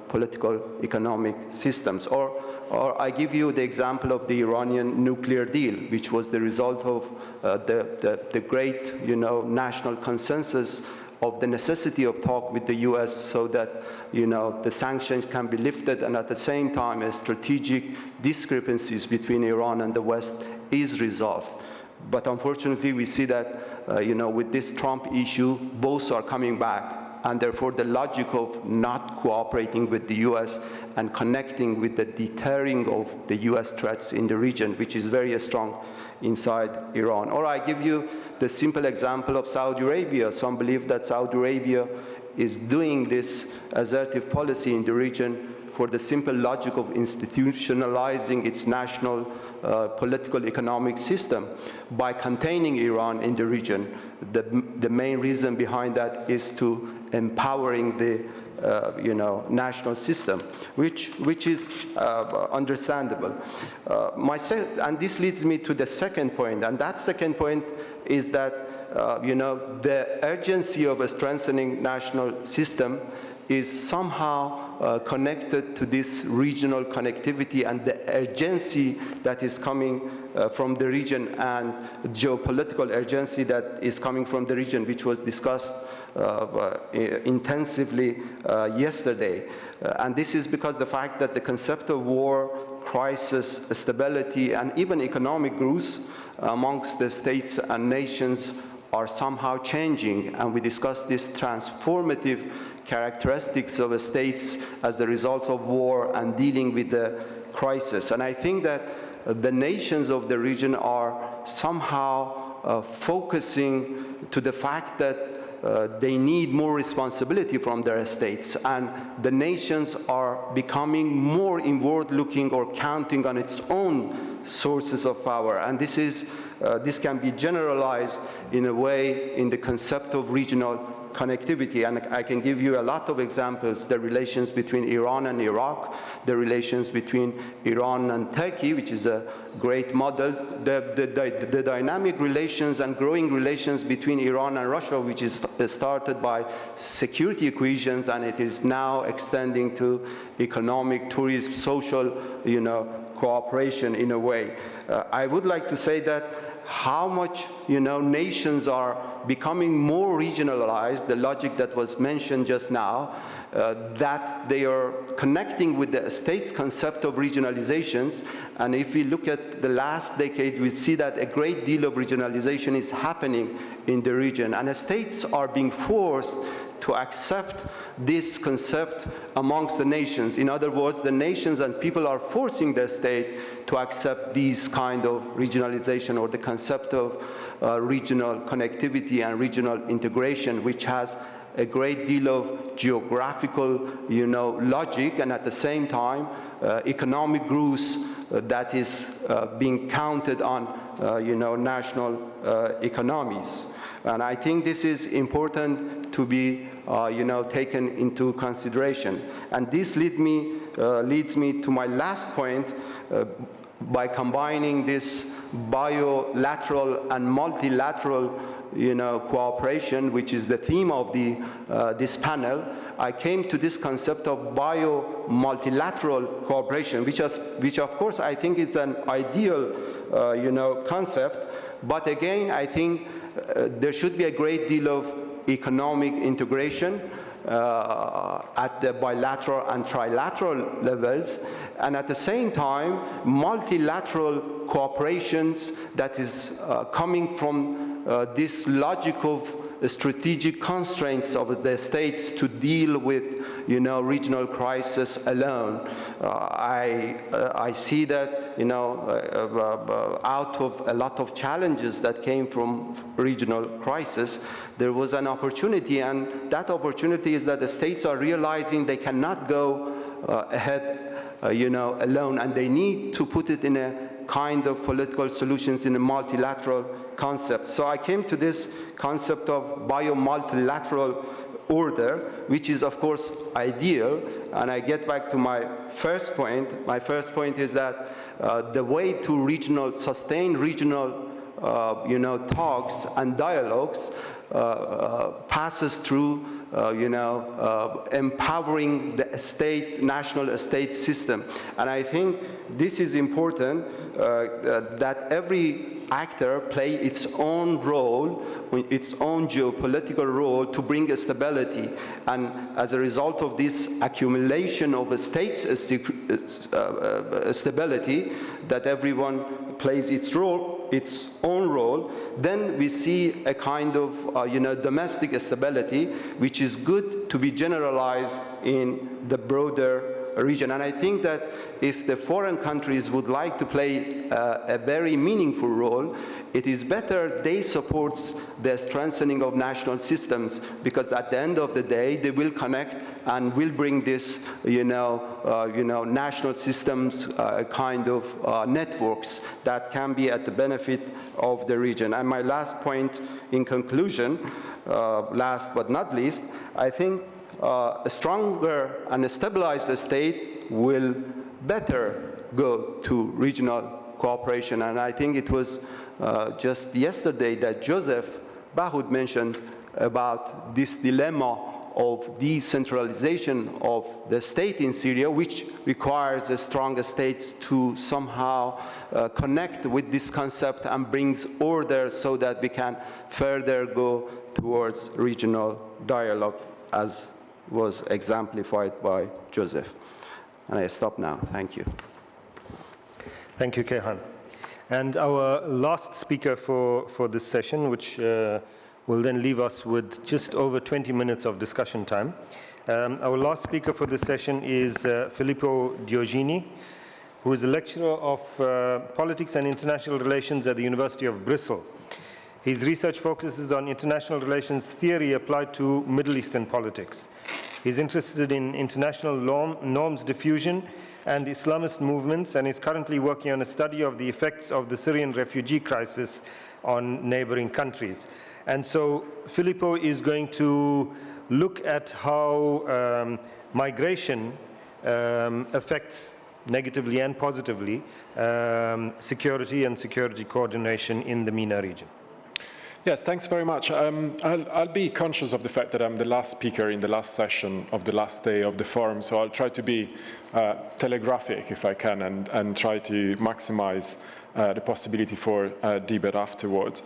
S6: political economic systems. Or I give you the example of the Iranian nuclear deal, which was the result of the great, national consensus of the necessity of talk with the US so that, the sanctions can be lifted, and at the same time, strategic discrepancies between Iran and the West is resolved. But unfortunately, we see that, with this Trump issue, both are coming back. And therefore, the logic of not cooperating with the US and connecting with the deterring of the US threats in the region, which is very strong inside Iran. Or I give you the simple example of Saudi Arabia. Some believe that Saudi Arabia is doing this assertive policy in the region for the simple logic of institutionalizing its national political economic system by containing Iran in the region. The main reason behind that is to empowering the national system, which is understandable. And this leads me to the second point, and that second point is that the urgency of a strengthening national system is somehow connected to this regional connectivity and the urgency that is coming from the region and geopolitical urgency that is coming from the region, which was discussed intensively yesterday. And this is because the fact that the concept of war, crisis, stability, and even economic growth amongst the states and nations are somehow changing, and we discussed these transformative characteristics of states as the result of war and dealing with the crisis. And I think that the nations of the region are somehow focusing to the fact that they need more responsibility from their states, and the nations are becoming more inward-looking or counting on its own sources of power. And this can be generalized in a way in the concept of regional connectivity, and I can give you a lot of examples: the relations between Iran and Iraq, the relations between Iran and Turkey, which is a great model, the dynamic relations and growing relations between Iran and Russia, which is started by security equations, and it is now extending to economic, tourism, social, cooperation in a way. I would like to say that how much, nations are becoming more regionalized, the logic that was mentioned just now, that they are connecting with the state's concept of regionalizations. And if we look at the last decade, we see that a great deal of regionalization is happening in the region, and the states are being forced to accept this concept amongst the nations. In other words, the nations and people are forcing the state to accept these kind of regionalization, or the concept of regional connectivity and regional integration, which has a great deal of geographical, logic, and at the same time, economic growth that is being counted on, national economies. And I think this is important to be, taken into consideration. And this leads me to my last point. By combining this bilateral and multilateral, cooperation, which is the theme of this panel, I came to this concept of multilateral cooperation, which of course I think it's an ideal, concept. But again, I think there should be a great deal of economic integration at the bilateral and trilateral levels, and at the same time, multilateral cooperations that is coming from this logic of strategic constraints of the states to deal with, regional crisis alone. I see that, out of a lot of challenges that came from regional crisis, there was an opportunity, and that opportunity is that the states are realizing they cannot go ahead, alone, and they need to put it in a kind of political solutions in a multilateral concept. So I came to this concept of multilateral order, which is of course ideal, and I get back to my first point. My first point is that the way to sustain regional talks and dialogues passes through empowering the national state system. And I think this is important, that every actor play its own role, its own geopolitical role to bring stability. And as a result of this accumulation of a state's stability, that everyone plays its own role, then we see a kind of domestic stability, which is good to be generalized in the broader region. And I think that if the foreign countries would like to play a very meaningful role, it is better they support the strengthening of national systems, because at the end of the day, they will connect and will bring this, national systems kind of networks that can be at the benefit of the region. And my last point in conclusion, last but not least, I think a stronger and a stabilized state will better go to regional cooperation. And I think it was just yesterday that Joseph Bahoud mentioned about this dilemma of decentralization of the state in Syria, which requires a stronger state to somehow connect with this concept and brings order so that we can further go towards regional dialogue, as was exemplified by Joseph. And I stop now. Thank you.
S1: Thank you, Kayhan. And our last speaker for this session, which will then leave us with just over 20 minutes of discussion time. Our last speaker for this session is Filippo Diogini, who is a lecturer of politics and international relations at the University of Bristol. His research focuses on international relations theory applied to Middle Eastern politics. He's interested in international norms diffusion and Islamist movements, and is currently working on a study of the effects of the Syrian refugee crisis on neighboring countries. And so Filippo is going to look at how migration affects negatively and positively security and security coordination in the Mena region.
S7: Yes, thanks very much. I'll be conscious of the fact that I'm the last speaker in the last session of the last day of the forum, so I'll try to be telegraphic if I can and try to maximize the possibility for debate afterwards.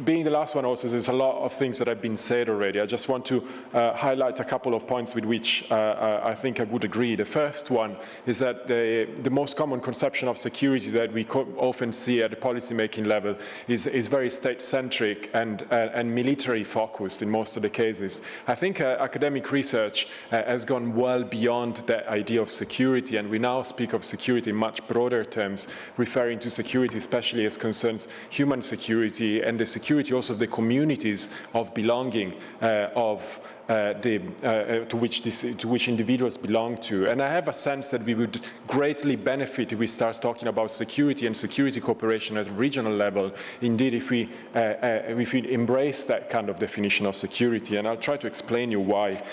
S7: Being the last one also, there's a lot of things that have been said already. I just want to highlight a couple of points with which I think I would agree. The first one is that the most common conception of security that we often see at the policy-making level is very state-centric and military focused in most of the cases. I think academic research has gone well beyond that idea of security, and we now speak of security in much broader terms, referring to security especially as concerns human security and the security also of the communities of belonging to which individuals belong to. And I have a sense that we would greatly benefit if we start talking about security and security cooperation at a regional level, indeed if we embrace that kind of definition of security. And I'll try to explain you why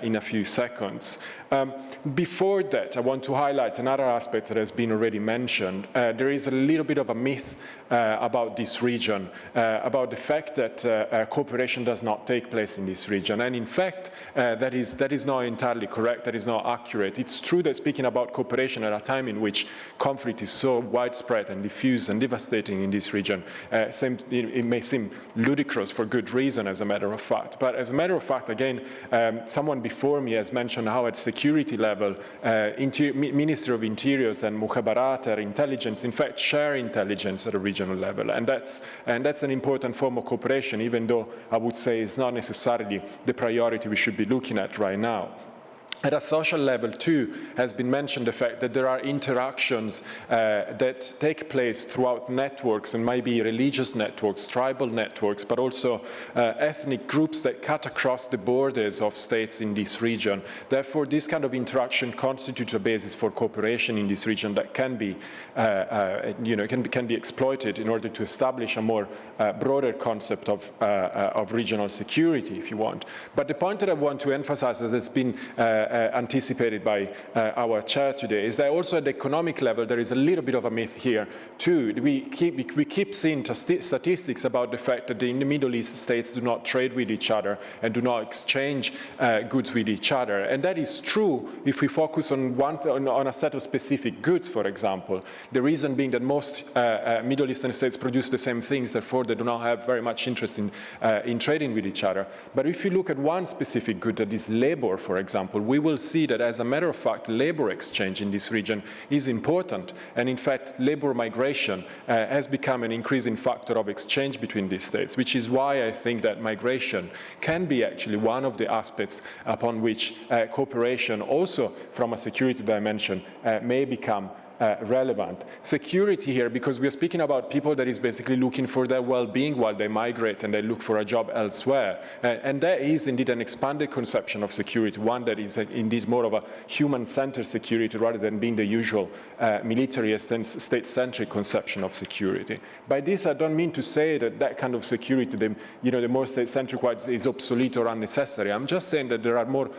S7: in a few seconds. Before that, I want to highlight another aspect that has been already mentioned. There is a little bit of a myth about this region, about the fact that cooperation does not take place in this region. And in fact, that is not entirely correct, that is not accurate. It's true that speaking about cooperation at a time in which conflict is so widespread and diffuse and devastating in this region, it may seem ludicrous for good reason, as a matter of fact. But as a matter of fact, again, someone before me has mentioned how at security level, Ministry of Interiors and Mukhabarat or intelligence, in fact, share intelligence at a regional level. And that's an important form of cooperation, even though I would say it's not necessarily the priority we should be looking at right now. At a social level, too, has been mentioned the fact that there are interactions that take place throughout networks, and might be religious networks, tribal networks, but also ethnic groups that cut across the borders of states in this region. Therefore, this kind of interaction constitutes a basis for cooperation in this region that can be, can be exploited in order to establish a more broader concept of regional security, if you want. But the point that I want to emphasize, as it's been anticipated by our chair today, is that also at the economic level there is a little bit of a myth here too. We keep seeing statistics about the fact that in the Middle East states do not trade with each other and do not exchange goods with each other, and that is true if we focus on a set of specific goods, for example. The reason being that most Middle Eastern states produce the same things, therefore they do not have very much interest in trading with each other. But if you look at one specific good, that is labor, for example, we will see that, as a matter of fact, labor exchange in this region is important. And in fact, labor migration has become an increasing factor of exchange between these states, which is why I think that migration can be actually one of the aspects upon which cooperation, also from a security dimension, may become relevant. Security here, because we are speaking about people that is basically looking for their well-being while they migrate and they look for a job elsewhere. And that is indeed an expanded conception of security, one that is indeed more of a human-centered security rather than being the usual militarist and state-centric conception of security. By this, I don't mean to say that that kind of security, the more state-centric one, is obsolete or unnecessary. I'm just saying that there are more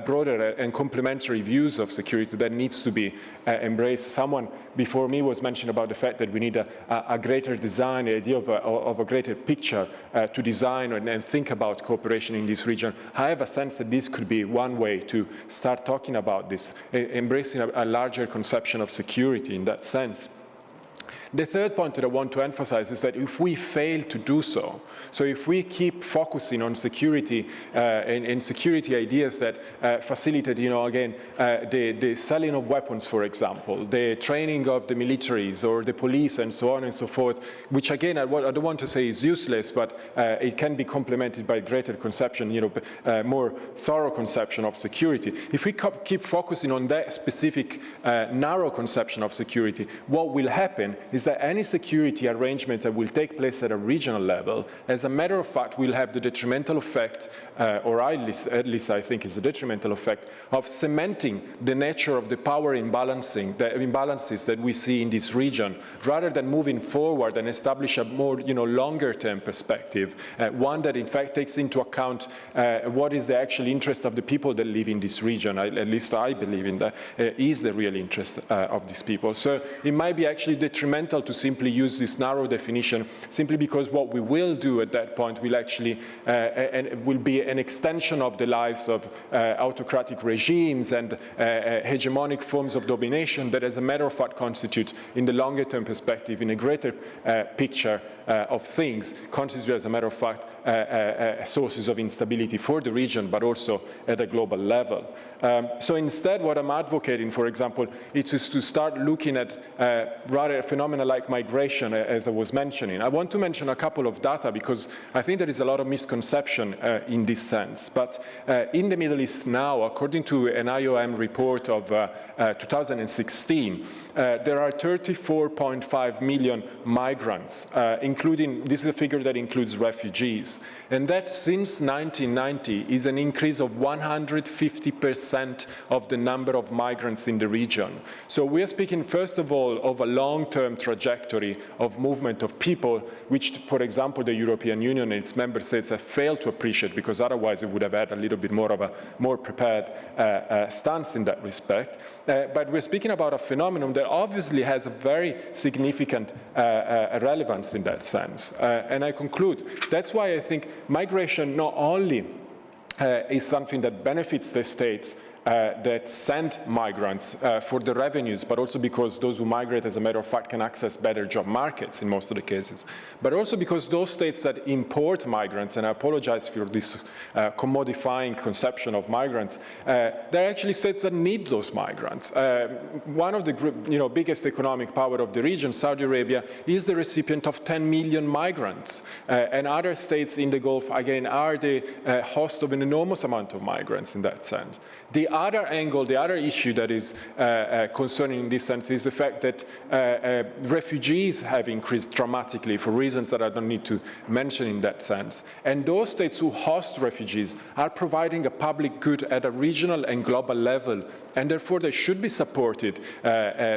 S7: broader and complementary views of security that needs to be embraced. Someone before me was mentioning about the fact that we need a greater design, the idea of a greater picture to design and think about cooperation in this region. I have a sense that this could be one way to start talking about this, embracing a larger conception of security in that sense. The third point that I want to emphasize is that if we fail to do so, so if we keep focusing on security and security ideas that facilitate, again, the selling of weapons, for example, the training of the militaries or the police and so on and so forth, which again, I don't want to say is useless, but it can be complemented by greater conception, more thorough conception of security. If we keep focusing on that specific narrow conception of security, what will happen is that any security arrangement that will take place at a regional level, as a matter of fact, will have the detrimental effect, or at least I think is the detrimental effect, of cementing the nature of the power imbalances that we see in this region, rather than moving forward and establish a more longer-term perspective, one that in fact takes into account what is the actual interest of the people that live in this region. At least I believe in that is the real interest of these people. So it might be actually detrimental to simply use this narrow definition, simply because what we will do at that point will actually will be an extension of the lives of autocratic regimes and hegemonic forms of domination that, as a matter of fact, constitute, in the longer term perspective, in a greater picture of things, constitute, as a matter of fact, sources of instability for the region, but also at a global level. So instead, what I'm advocating, for example, is to start looking at rather phenomena like migration, as I was mentioning. I want to mention a couple of data because I think there is a lot of misconception in this sense. But in the Middle East now, according to an IOM report of 2016, there are 34.5 million migrants, including, this is a figure that includes refugees. And that since 1990 is an increase of 150% of the number of migrants in the region. So we are speaking, first of all, of a long-term trajectory of movement of people, which, for example, the European Union and its member states have failed to appreciate, because otherwise it would have had a little bit more of a more prepared stance in that respect. But we're speaking about a phenomenon that obviously has a very significant relevance in that sense. And I conclude, that's why I think migration not only is something that benefits the states that send migrants for the revenues, but also because those who migrate, as a matter of fact, can access better job markets in most of the cases, but also because those states that import migrants, and I apologize for this commodifying conception of migrants, they're actually states that need those migrants. One of the biggest economic power of the region, Saudi Arabia, is the recipient of 10 million migrants, and other states in the Gulf, again, are the host of an enormous amount of migrants in that sense. The other angle, the other issue that is concerning in this sense is the fact that refugees have increased dramatically for reasons that I don't need to mention in that sense. And those states who host refugees are providing a public good at a regional and global level, and therefore they should be supported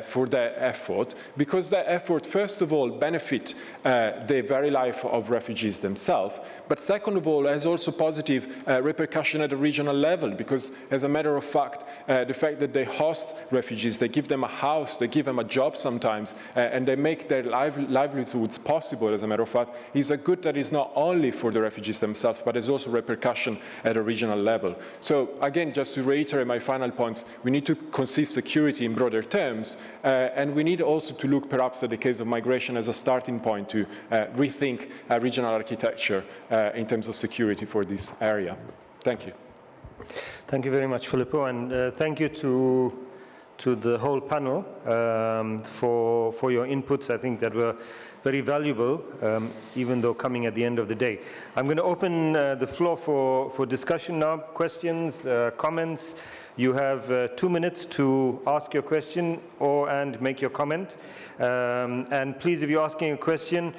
S7: for that effort, because that effort, first of all, benefit the very life of refugees themselves, but second of all, has also positive repercussion at a regional level, because as a matter of fact, the fact that they host refugees, they give them a house, they give them a job sometimes, and they make their livelihoods possible, as a matter of fact, is a good that is not only for the refugees themselves, but has also repercussion at a regional level. So again, just to reiterate my final points, we need to conceive security in broader terms, and we need also to look perhaps at the case of migration as a starting point to rethink regional architecture in terms of security for this area. Thank you.
S1: Thank you very much, Filippo, and thank you to the whole panel for your inputs. I think that were very valuable, even though coming at the end of the day. I'm going to open the floor for discussion now, questions, comments. You have 2 minutes to ask your question and make your comment. And please, if you're asking a question,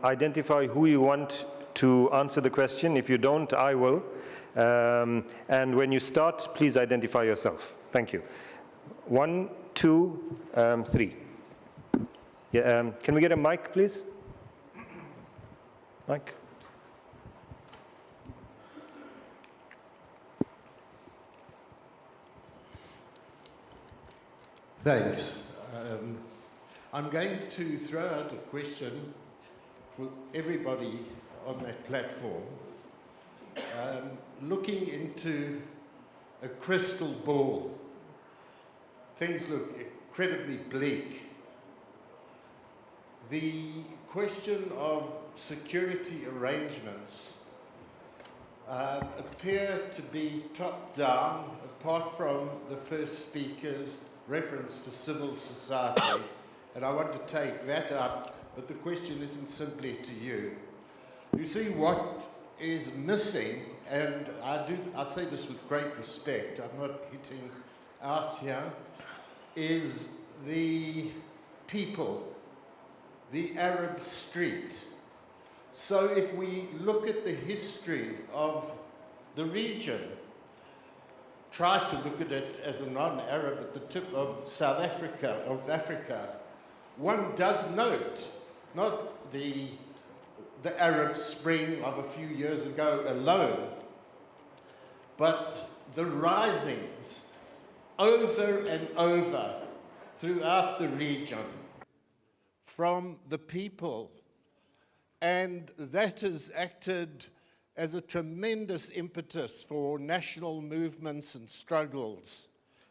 S1: identify who you want to answer the question. If you don't, I will. And when you start, please identify yourself. Thank you. 1, 2, 3. Yeah, can we get a mic, please? Mic.
S8: Thanks. I'm going to throw out a question for everybody on that platform. Looking into a crystal ball, things look incredibly bleak. The question of security arrangements appear to be top-down, apart from the first speaker's reference to civil society, and I want to take that up, but the question isn't simply to you. You see, what is missing, and I say this with great respect, I'm not hitting out here, is the people, the Arab street. So if we look at the history of the region, try to look at it as a non-Arab at the tip of South Africa, one does note not the Arab Spring of a few years ago alone, but the risings over and over throughout the region from the people, and that has acted as a tremendous impetus for national movements and struggles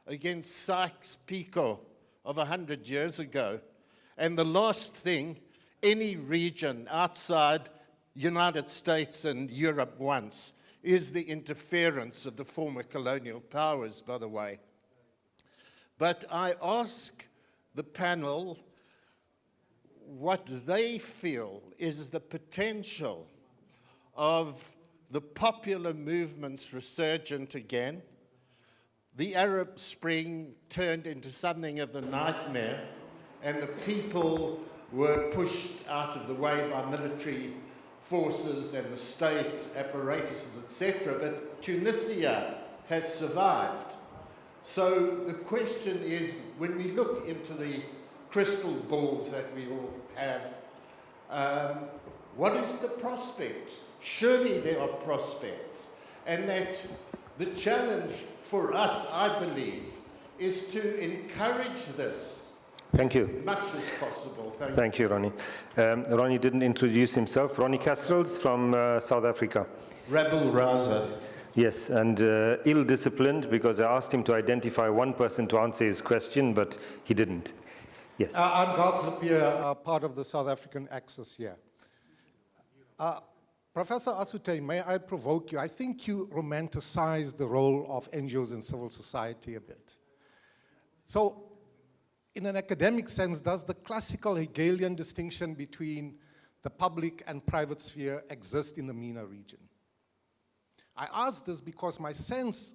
S8: against Sykes-Picot of 100 years ago. And the last thing any region outside United States and Europe wants is the interference of the former colonial powers, by the way. But I ask the panel what they feel is the potential of the popular movements resurgent again. The Arab Spring turned into something of the nightmare, and the people were pushed out of the way by military forces and the state apparatuses, etc. But Tunisia has survived. So the question is, when we look into the crystal balls that we all have, what is the prospect? Surely there are prospects, and that the challenge for us, I believe, is to encourage this.
S1: Thank you.
S8: As much as possible.
S1: Thank you, Ronnie. Ronnie didn't introduce himself. Ronnie Castrels from South Africa.
S8: Rebel Raza.
S1: Yes, and ill-disciplined, because I asked him to identify one person to answer his question, but he didn't. Yes.
S9: I'm Garth Lippier, part of the South African Axis here. Professor Asutay, may I provoke you? I think you romanticize the role of NGOs in civil society a bit. So, in an academic sense, does the classical Hegelian distinction between the public and private sphere exist in the MENA region? I ask this because my sense,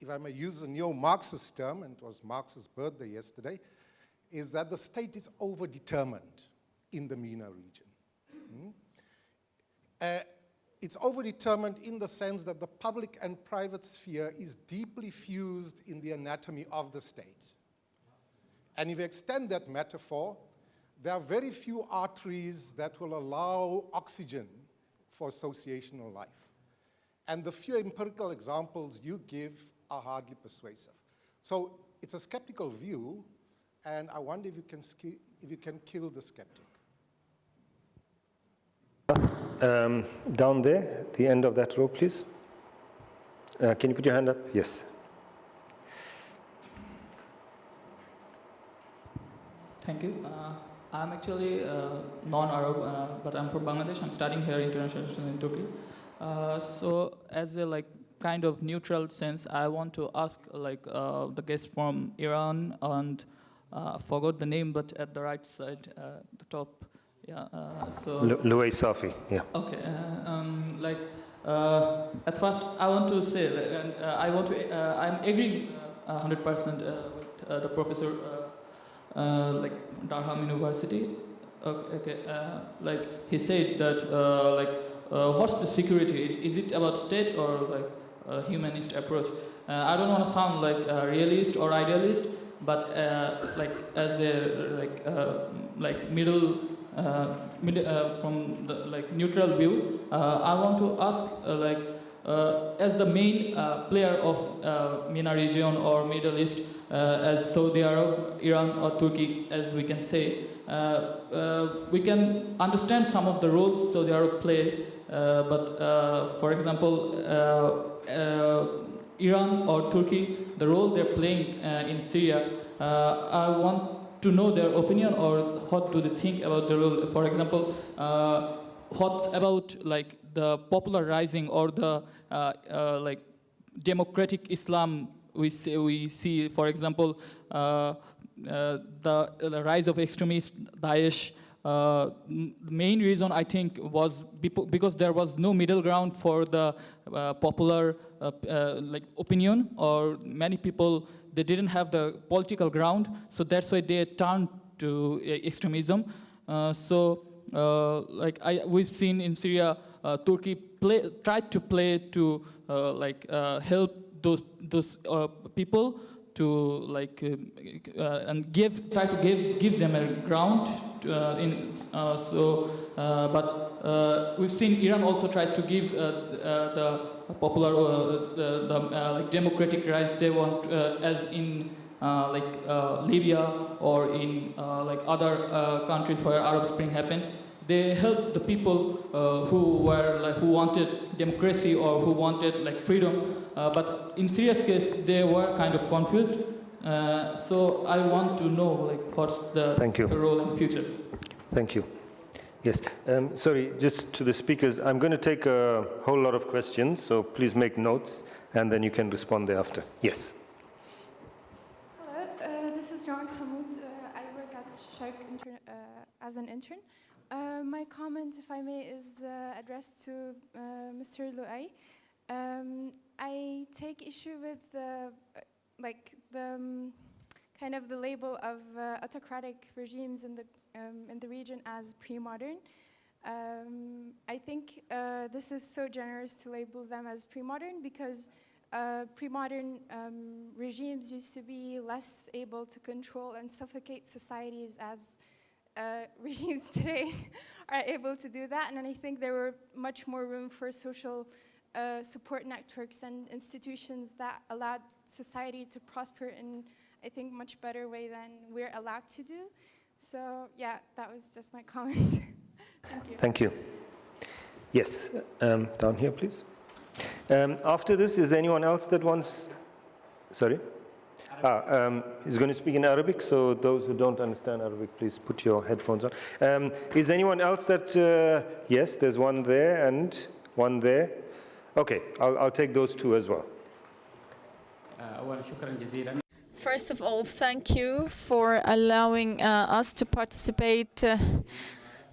S9: if I may use a neo-Marxist term, and it was Marx's birthday yesterday, is that the state is overdetermined in the MENA region. It's overdetermined in the sense that the public and private sphere is deeply fused in the anatomy of the state. And if you extend that metaphor, there are very few arteries that will allow oxygen for associational life. And the few empirical examples you give are hardly persuasive. So it's a skeptical view, and I wonder if you can kill the skeptic.
S1: Down there, the end of that row, please. Can you put your hand up? Yes.
S10: Thank you. I'm actually non-Arab, but I'm from Bangladesh. I'm studying here international in Turkey. So as a kind of neutral sense, I want to ask the guest from Iran, and forgot the name, but at the right side, the top. Yeah. So
S1: Louay Safi. Yeah.
S10: Okay. At first, I want to say, I'm agreeing 100% with the professor, like Durham University. Okay, like he said that, what's the security? Is it about state or like a humanist approach? I don't want to sound like a realist or idealist, but like as a middle from the like neutral view, I want to ask as the main player of MENA region or Middle East, as Saudi Arab, Iran or Turkey, as we can say, we can understand some of the roles Saudi Arab play, but for example, Iran or Turkey, the role they're playing in Syria, I want to know their opinion or what do they think about the role. For example, what about like the popular rising or the like democratic Islam we see, for example, the rise of extremist Daesh. Main reason I think was because there was no middle ground for the popular like opinion, or many people, they didn't have the political ground, so that's why they turned to extremism. We've seen in Syria, Turkey tried to play to help those people to like and try to give them a ground but we've seen Iran also tried to give the popular like democratic rights they want, as in Libya or in like other countries where Arab Spring happened. They helped the people who wanted democracy or who wanted like freedom, but in Syria's case they were kind of confused. So I want to know like what's the role in the future.
S1: Thank you. Yes, sorry, just to the speakers, I'm going to take a whole lot of questions, so please make notes and then you can respond thereafter. Yes.
S11: Hello, this is Laurent Fabius. I work at Sharq as an intern. My comment, if I may, is addressed to Mr. Louay. I take issue with the kind of the label of autocratic regimes in the region as pre-modern. I think this is so generous to label them as pre-modern because pre-modern regimes used to be less able to control and suffocate societies as regimes today are able to do that. And I think there were much more room for social support networks and institutions that allowed society to prosper in, I think, much better way than we're allowed to do. So yeah, that was just my comment. Thank you.
S1: Thank you. Yes, down here, please. After this, is there anyone else that wants, sorry? He's going to speak in Arabic, so those who don't understand Arabic, please put your headphones on. Is anyone else that, yes, there's one there and one there. Okay, I'll take those two as well.
S12: First of all, thank you for allowing us to participate.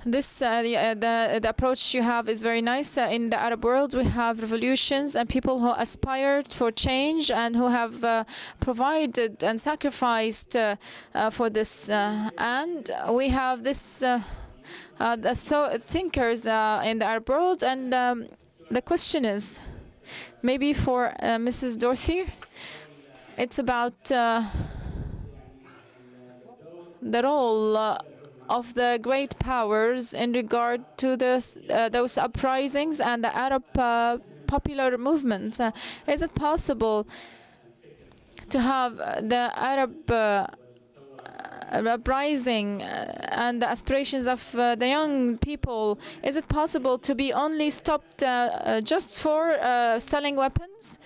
S12: The approach you have is very nice. In the Arab world, we have revolutions and people who aspired for change and who have provided and sacrificed for this. And we have this thinkers in the Arab world. And the question is, maybe for Mrs. Dorothe, it's about the role of the great powers in regard to those uprisings and the Arab popular movement. Is it possible to have the Arab uprising and the aspirations of the young people, is it possible to be only stopped just for selling weapons?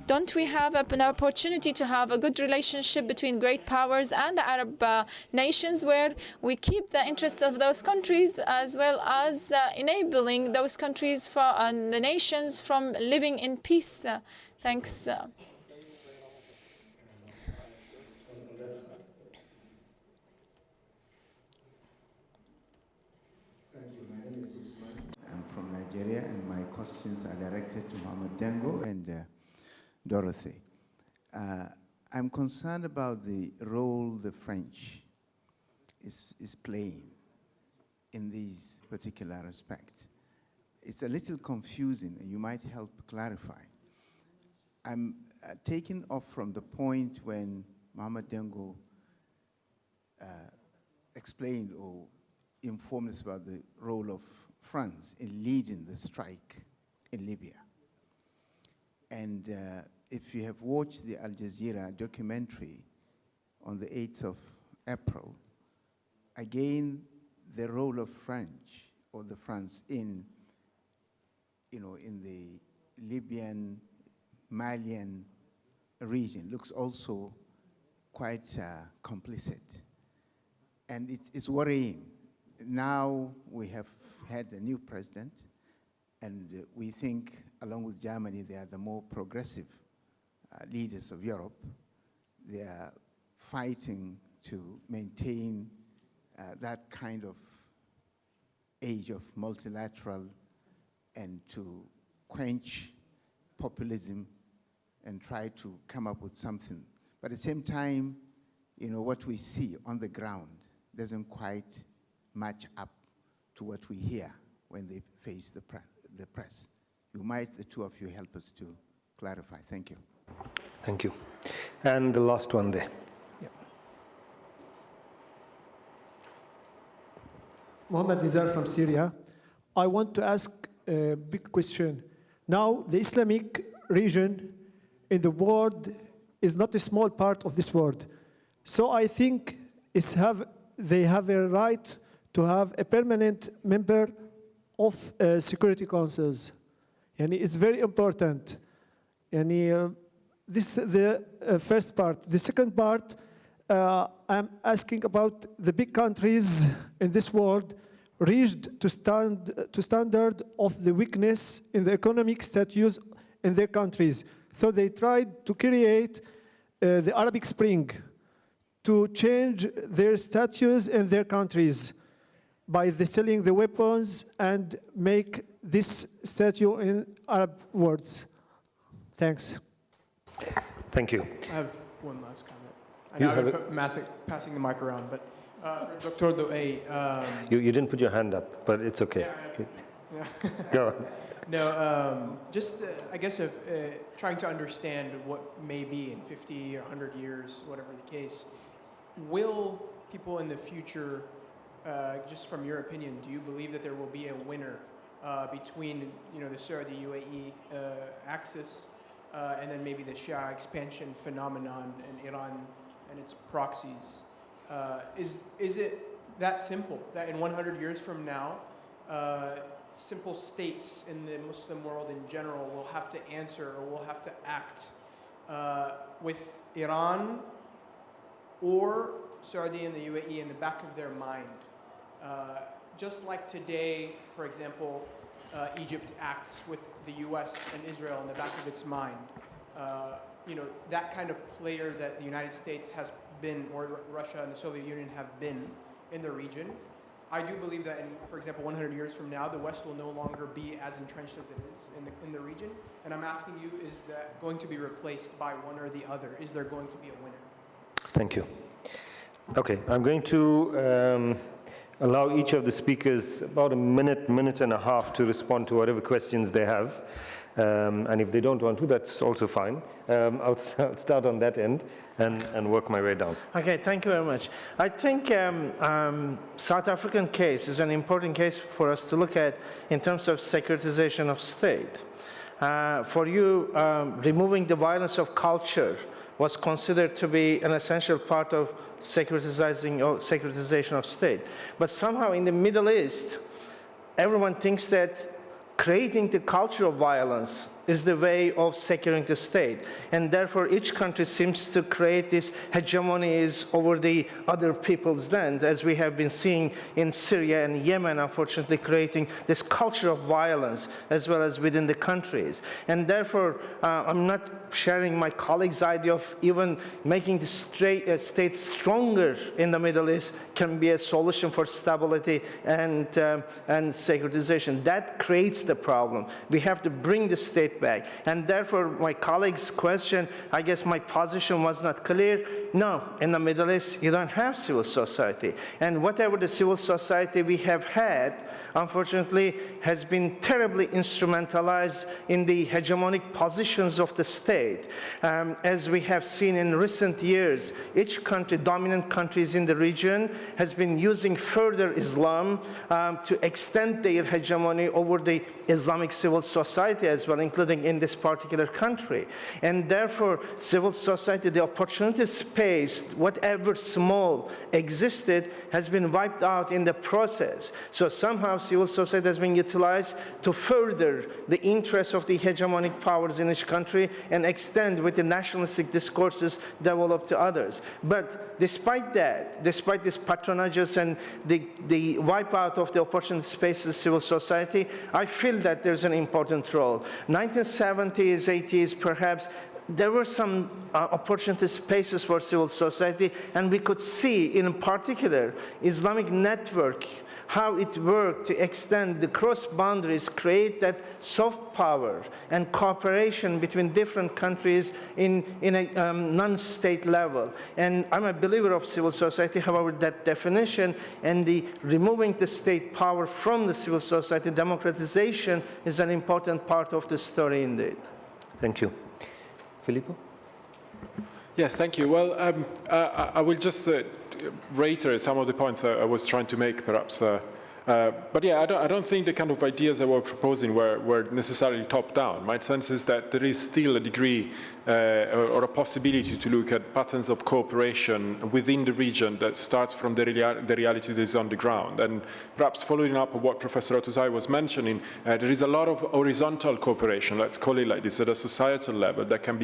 S12: Don't we have an opportunity to have a good relationship between great powers and the Arab nations, where we keep the interests of those countries as well as enabling those countries and the nations from living in peace? Thanks.
S13: I'm from Algeria, and my questions are directed to Mohammed Dangor and Dorothe. I'm concerned about the role the French is playing in these particular respects. It's a little confusing, and you might help clarify. I'm taking off from the point when Mohammed Dangor explained or informed us about the role of France in leading the strike in Libya. And if you have watched the Al Jazeera documentary on the 8th of April, again, the role of French, or the France in the Libyan, Malian region looks also quite complicit. And it is worrying. Now we have had a new president, and we think, along with Germany, they are the more progressive leaders of Europe. They are fighting to maintain that kind of age of multilateral and to quench populism and try to come up with something. But at the same time, what we see on the ground doesn't quite match up to what we hear when they face the press. The two of you, help us to clarify. Thank you.
S1: Thank you. And the last one there. Yeah.
S14: Mohammed Nizar from Syria. I want to ask a big question. Now, the Islamic region in the world is not a small part of this world. So I think they have a right to have a permanent member of security councils. And it's very important. And this is the first part. The second part, I'm asking about the big countries in this world reached to standard of the weakness in the economic status in their countries. So they tried to create the Arabic Spring to change their status in their countries by selling the weapons and make this statue in Arab words. Thanks.
S1: Thank you.
S15: I have one last comment. I know I'm passing the mic around, but Dr. Louay.
S1: You didn't put your hand up, but it's okay.
S15: Yeah.
S1: Go on.
S15: No, just I guess of trying to understand what may be in 50 or 100 years, whatever the case. Will people in the future, just from your opinion, do you believe that there will be a winner between the Saudi UAE axis and then maybe the Shia expansion phenomenon in Iran and its proxies? Is it that simple that in 100 years from now, simple states in the Muslim world in general will have to answer or will have to act with Iran or Saudi and the UAE in the back of their mind? Just like today, for example, Egypt acts with the US and Israel in the back of its mind. That kind of player that the United States has been, or Russia and the Soviet Union have been in the region. I do believe that, for example, 100 years from now, the West will no longer be as entrenched as it is in the region. And I'm asking you, is that going to be replaced by one or the other? Is there going to be a winner?
S1: Thank you. Okay, I'm going to allow each of the speakers about a minute and a half to respond to whatever questions they have. And if they don't want to, that's also fine. I'll start on that end and work my way down.
S2: Okay, thank you very much. I think South African case is an important case for us to look at in terms of securitization of state. For you, removing the violence of culture was considered to be an essential part of securitization of state. But somehow in the Middle East, everyone thinks that creating the culture of violence is the way of securing the state. And therefore, each country seems to create this hegemonies over the other people's land, as we have been seeing in Syria and Yemen, unfortunately, creating this culture of violence, as well as within the countries. And therefore, I'm not sharing my colleagues' idea of even making the state stronger in the Middle East can be a solution for stability and securitization. That creates the problem. We have to bring the state back. And therefore, my colleague's question, I guess my position was not clear. No, in the Middle East, you don't have civil society. And whatever the civil society we have had, unfortunately, has been terribly instrumentalized in the hegemonic positions of the state. As we have seen in recent years, each country, dominant countries in the region, has been using further Islam to extend their hegemony over the Islamic civil society as well, including in this particular country. And therefore, civil society, the opportunity space, whatever small existed, has been wiped out in the process. So somehow civil society has been utilized to further the interests of the hegemonic powers in each country and extend with the nationalistic discourses developed to others. But despite that, despite this patronages and the wipeout of the opportunity spaces of civil society, I feel that there's an important role. 1970s, 80s, perhaps, there were some opportunity spaces for civil society, and we could see, in particular, Islamic network, how it worked to extend the cross boundaries, create that soft power and cooperation between different countries in a non-state level. And I'm a believer of civil society. However, that definition and the removing the state power from the civil society, democratization, is an important part of the story indeed. Thank you. Filippo?
S7: Yes, thank you. Well, I will just reiterate some of the points I was trying to make, perhaps. But yeah, I don't think the kind of ideas I was proposing were necessarily top-down. My sense is that there is still a degree or a possibility to look at patterns of cooperation within the region that starts from the reality that is on the ground. And perhaps following up on what Professor Asutay was mentioning, there is a lot of horizontal cooperation, let's call it like this, at a societal level that can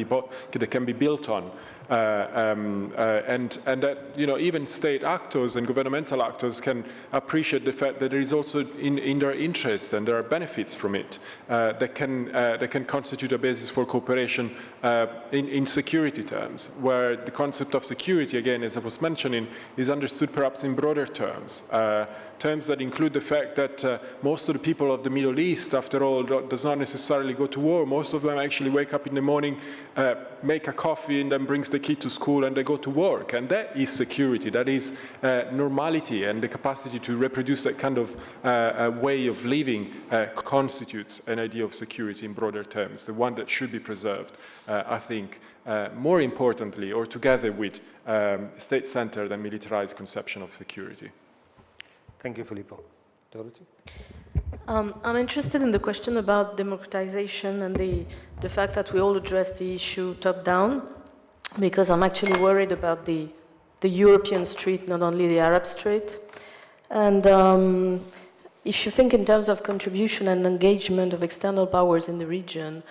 S7: be built on. And that, you know, even state actors and governmental actors can appreciate the fact that there is also in their interest and there are benefits from it that can constitute a basis for cooperation in security terms, where the concept of security, again, as I was mentioning, is understood perhaps in broader terms. Terms that include the fact that most of the people of the Middle East, after all, does not necessarily go to war. Most of them actually wake up in the morning, make a coffee, and then brings the kid to school, and they go to work. And that is security. That is normality, and the capacity to reproduce that kind of way of living constitutes an idea of security in broader terms, the one that should be preserved, I think, more importantly, or together with state-centered and militarized conception of security.
S1: Thank you, Filippo. Dorothe?
S4: I'm interested in the question about democratization and the fact that we all address the issue top-down, because I'm actually worried about the European street, not only the Arab street. And if you think in terms of contribution and engagement of external powers in the region,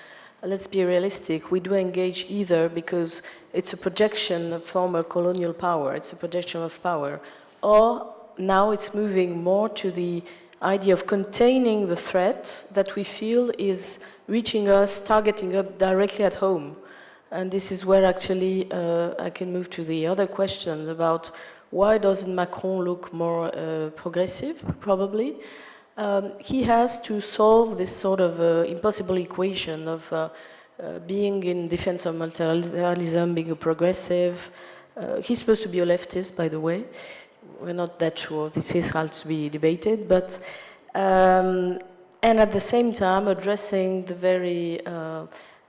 S4: let's be realistic, we do engage either because it's a projection of former colonial power, it's a projection of power, or now it's moving more to the idea of containing the threat that we feel is reaching us, targeting us directly at home. And this is where actually I can move to the other question about why doesn't Macron look more progressive, probably. He has to solve this sort of impossible equation of being in defense of multilateralism, being a progressive. He's supposed to be a leftist, by the way. We're not that sure. This has to be debated, but and at the same time addressing the very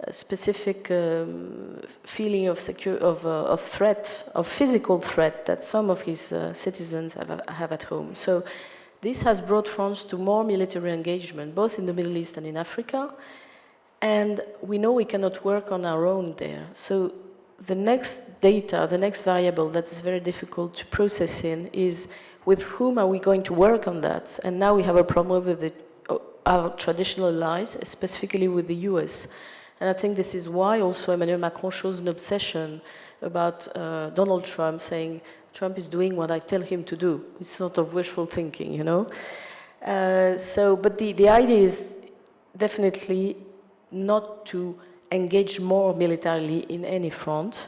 S4: specific feeling of threat, of physical threat that some of his citizens have at home. So this has brought France to more military engagement, both in the Middle East and in Africa, and we know we cannot work on our own there. So the next data, the next variable that is very difficult to process in is with whom are we going to work on that? And now we have a problem with the our traditional allies, specifically with the US. And I think this is why also Emmanuel Macron shows an obsession about Donald Trump, saying Trump is doing what I tell him to do. It's sort of wishful thinking, you know. But the idea is definitely not to engage more militarily in any front,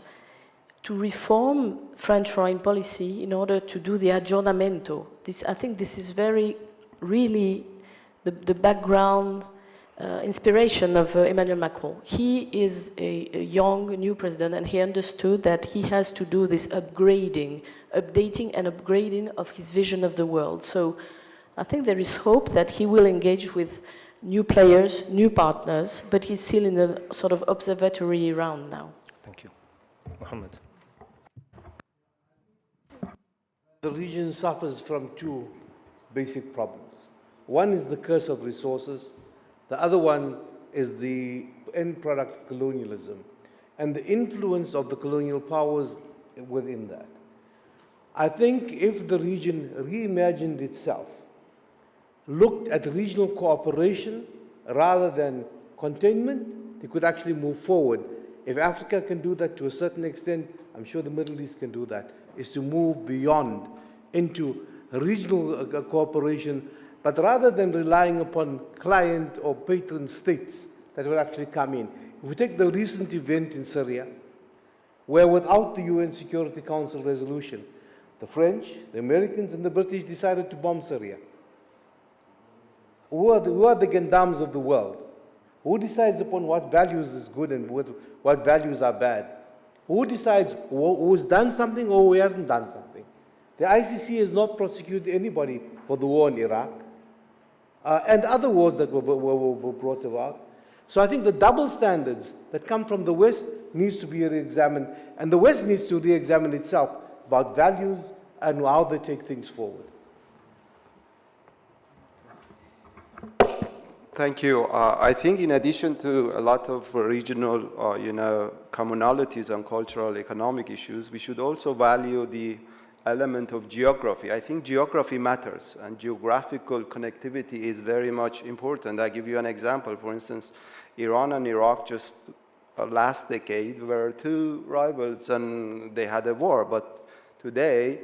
S4: to reform French foreign policy in order to do the aggiornamento. I think this is really the background inspiration of Emmanuel Macron. He is a young, new president, and he understood that he has to do this updating and upgrading of his vision of the world. So I think there is hope that he will engage with new players, new partners, but he's still in a sort of observatory round now.
S1: Thank you. Mohammed.
S3: The region suffers from two basic problems. One is the curse of resources. The other one is the end product of colonialism and the influence of the colonial powers within that. I think if the region reimagined itself, looked at regional cooperation rather than containment, they could actually move forward. If Africa can do that to a certain extent, I'm sure the Middle East can do that, is to move beyond into regional cooperation, but rather than relying upon client or patron states that will actually come in. If we take the recent event in Syria, where without the UN Security Council resolution, the French, the Americans, and the British decided to bomb Syria. Who are the gendarmes of the world? Who decides upon what values is good and what values are bad? Who decides who's done something or who hasn't done something? The ICC has not prosecuted anybody for the war in Iraq and other wars that were brought about. So I think the double standards that come from the West needs to be re-examined, and the West needs to re-examine itself about values and how they take things forward.
S6: Thank you. I think in addition to a lot of regional, commonalities on cultural, economic issues, we should also value the element of geography. I think geography matters, and geographical connectivity is very much important. I'll give you an example. For instance, Iran and Iraq just last decade were two rivals and they had a war, but today,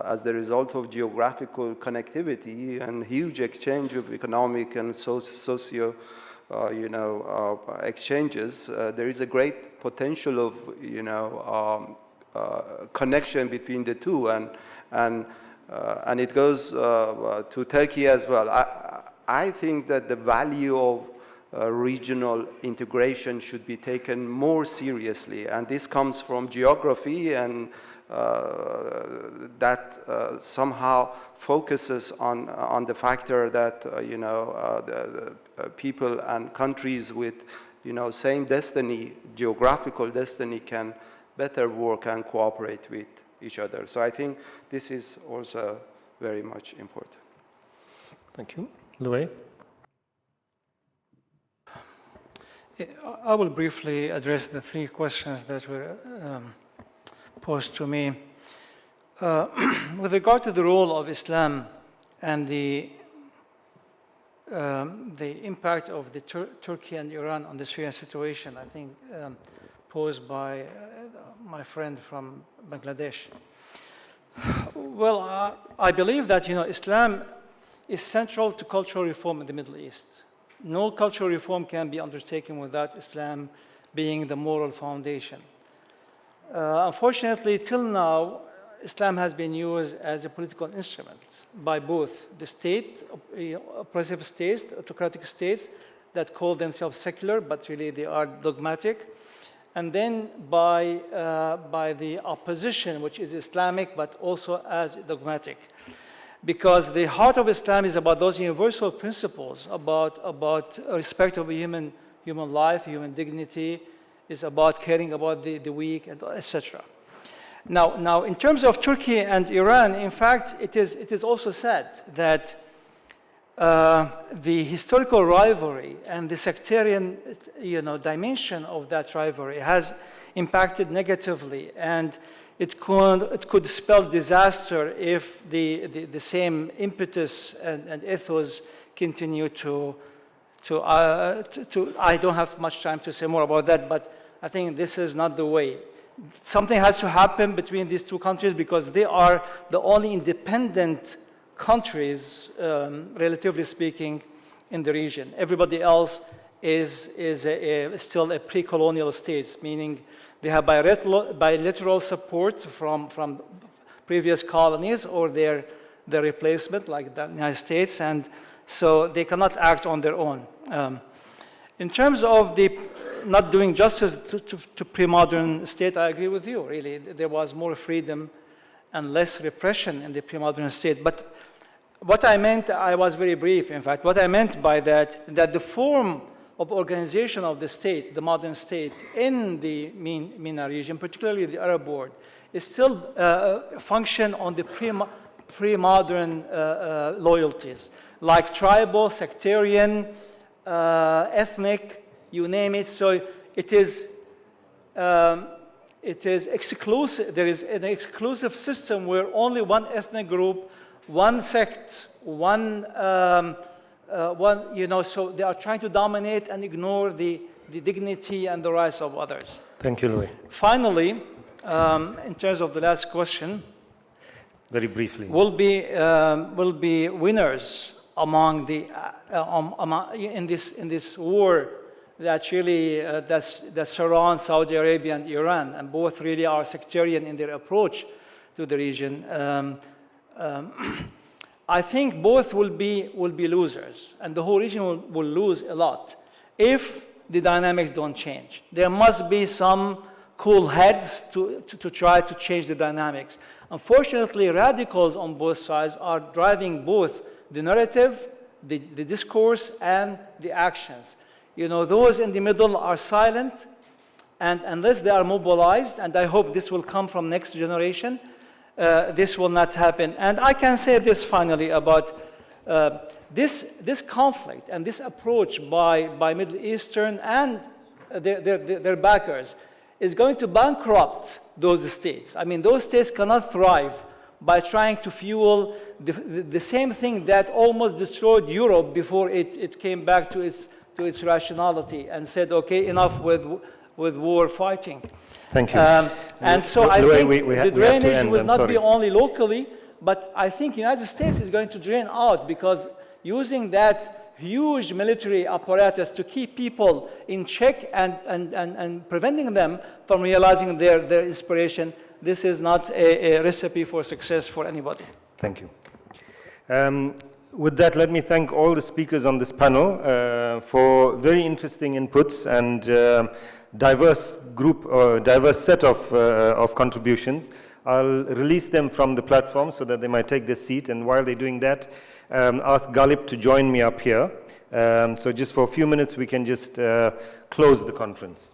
S6: as the result of geographical connectivity and huge exchange of economic and socio exchanges, there is a great potential of, connection between the two, and it goes to Turkey as well. I think that the value of regional integration should be taken more seriously, and this comes from geography, and that somehow focuses on the factor that the people and countries with same destiny, geographical destiny, can better work and cooperate with each other. So I think this is also very much important.
S1: Thank you. Louay?
S5: I will briefly address the three questions that were posed to me. With regard to the role of Islam and the impact of the Turkey and Iran on the Syrian situation, I think posed by my friend from Bangladesh. Well, I believe that Islam is central to cultural reform in the Middle East. No cultural reform can be undertaken without Islam being the moral foundation. Unfortunately, till now, Islam has been used as a political instrument by both the state, oppressive states, autocratic states that call themselves secular, but really they are dogmatic, and then by the opposition, which is Islamic, but also as dogmatic. Because the heart of Islam is about those universal principles, about respect of human life, human dignity, is about caring about the weak, and etc. Now, in terms of Turkey and Iran, in fact, it is also said that the historical rivalry and the sectarian, dimension of that rivalry has impacted negatively, and it could spell disaster if the same impetus and ethos continue to I don't have much time to say more about that, but I think this is not the way. Something has to happen between these two countries because they are the only independent countries, relatively speaking, in the region. Everybody else is still a pre-colonial states, meaning they have bilateral support from previous colonies or their replacement, like the United States, and so they cannot act on their own. In terms of the not doing justice to pre-modern state, I agree with you, really. There was more freedom and less repression in the pre-modern state. But what I meant, I was very brief, in fact. What I meant by that the form of organization of the state, the modern state, in the MENA region, particularly the Arab world, is still function on the pre-modern loyalties, like tribal, sectarian, ethnic, you name it. So it is exclusive. There is an exclusive system where only one ethnic group, one sect, one, so they are trying to dominate and ignore the dignity and the rights of others.
S1: Thank you, Louay.
S5: Finally, in terms of the last question,
S1: very briefly,
S5: will be winners among the in this war that really that surrounds Saudi Arabia and Iran, and both really are sectarian in their approach to the region. I think both will be losers, and the whole region will lose a lot if the dynamics don't change. There must be some cool heads to try to change the dynamics. Unfortunately, radicals on both sides are driving both the narrative, the discourse, and the actions. Those in the middle are silent, and unless they are mobilized, and I hope this will come from next generation, this will not happen. And I can say this finally about this conflict and this approach by Middle Eastern and their backers is going to bankrupt those states. I mean, those states cannot thrive by trying to fuel the same thing that almost destroyed Europe before it came back to its rationality and said, okay, enough with war fighting.
S1: Thank you.
S5: And so I think the drainage will not be only locally, but I think the United States is going to drain out, because using that huge military apparatus to keep people in check and preventing them from realizing their inspiration, this is not a recipe for success for anybody.
S1: Thank you. With that, let me thank all the speakers on this panel for very interesting inputs and diverse set of contributions. I'll release them from the platform so that they might take their seat, and while they're doing that, ask Galip to join me up here. So just for a few minutes, we can just close the conference.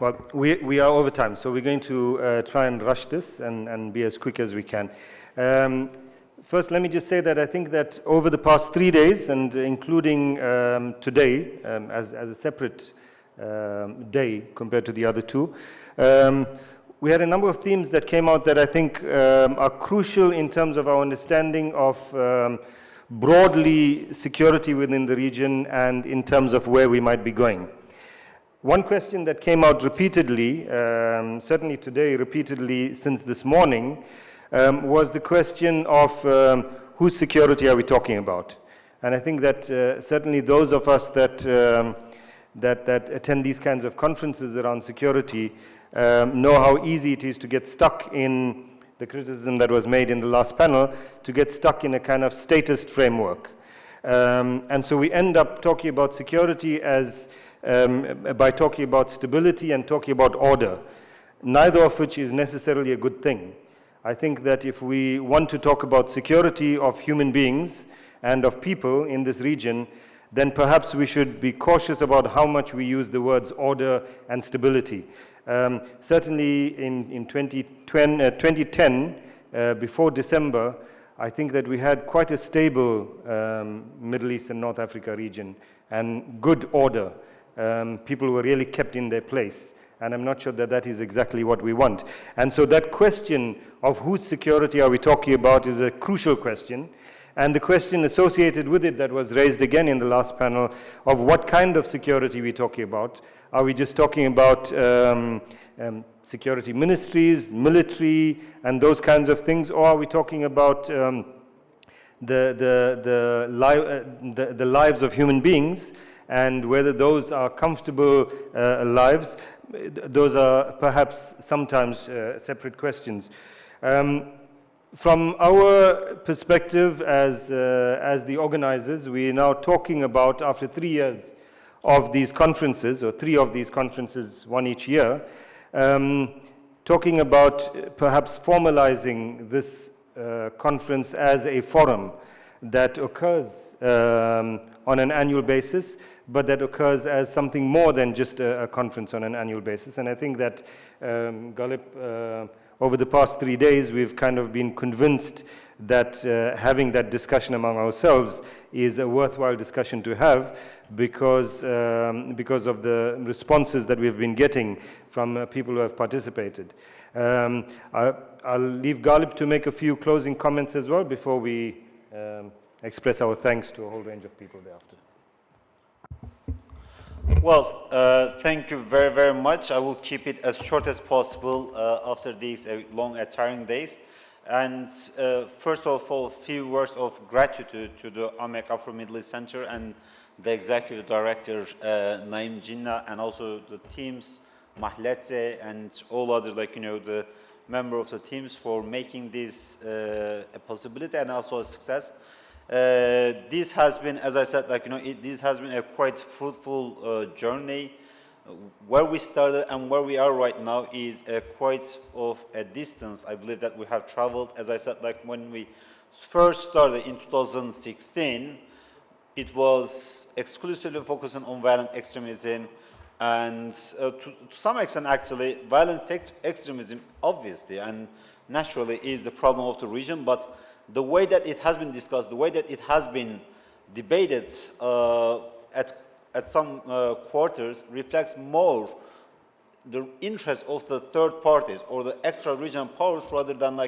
S1: Well, we are over time, so we're going to try and rush this and be as quick as we can. First, let me just say that I think that over the past 3 days, and including today as a separate day compared to the other two, we had a number of themes that came out that I think are crucial in terms of our understanding of broadly security within the region and in terms of where we might be going. One question that came out repeatedly, certainly today, repeatedly since this morning, was the question of whose security are we talking about? And I think that certainly those of us that attend these kinds of conferences around security know how easy it is to get stuck in the criticism that was made in the last panel, to get stuck in a kind of statist framework. And so we end up talking about security as by talking about stability and talking about order, neither of which is necessarily a good thing. I think that if we want to talk about security of human beings and of people in this region, then perhaps we should be cautious about how much we use the words order and stability. Certainly in 2010, before December, I think that we had quite a stable Middle East and North Africa region and good order. People were really kept in their place. And I'm not sure that that is exactly what we want. And so that question of whose security are we talking about is a crucial question. And the question associated with it that was raised again in the last panel of what kind of security we're talking about. Are we just talking about security ministries, military, and those kinds of things, or are we talking about the lives of human beings, and whether those are comfortable lives? Those are perhaps sometimes separate questions. From our perspective as the organizers, we are now talking about, after 3 years of these conferences, or 3 of these conferences, one each year, talking about perhaps formalizing this conference as a forum that occurs on an annual basis, but that occurs as something more than just a conference on an annual basis. And I think that, Galip, over the past 3 days, we've kind of been convinced that having that discussion among ourselves is a worthwhile discussion to have, because of the responses that we've been getting from people who have participated. I'll leave Galip to make a few closing comments as well before we express our thanks to a whole range of people thereafter.
S16: Well, thank you very, very much. I will keep it as short as possible after these long and tiring days. And first of all, a few words of gratitude to the AMEC Afro-Middle East Center and the Executive Director, Naim Jeenah, and also the teams, Mahlete, and all other, the member of the teams for making this a possibility and also a success. This has been, as I said, this has been a quite fruitful journey. Where we started and where we are right now is quite of a distance, I believe, that we have traveled. As I said, when we first started in 2016, it was exclusively focusing on violent extremism, and to some extent, actually, violent extremism, obviously, and naturally, is the problem of the region, but the way that it has been discussed, the way that it has been debated at some quarters reflects more the interest of the third parties or the extra-regional powers rather than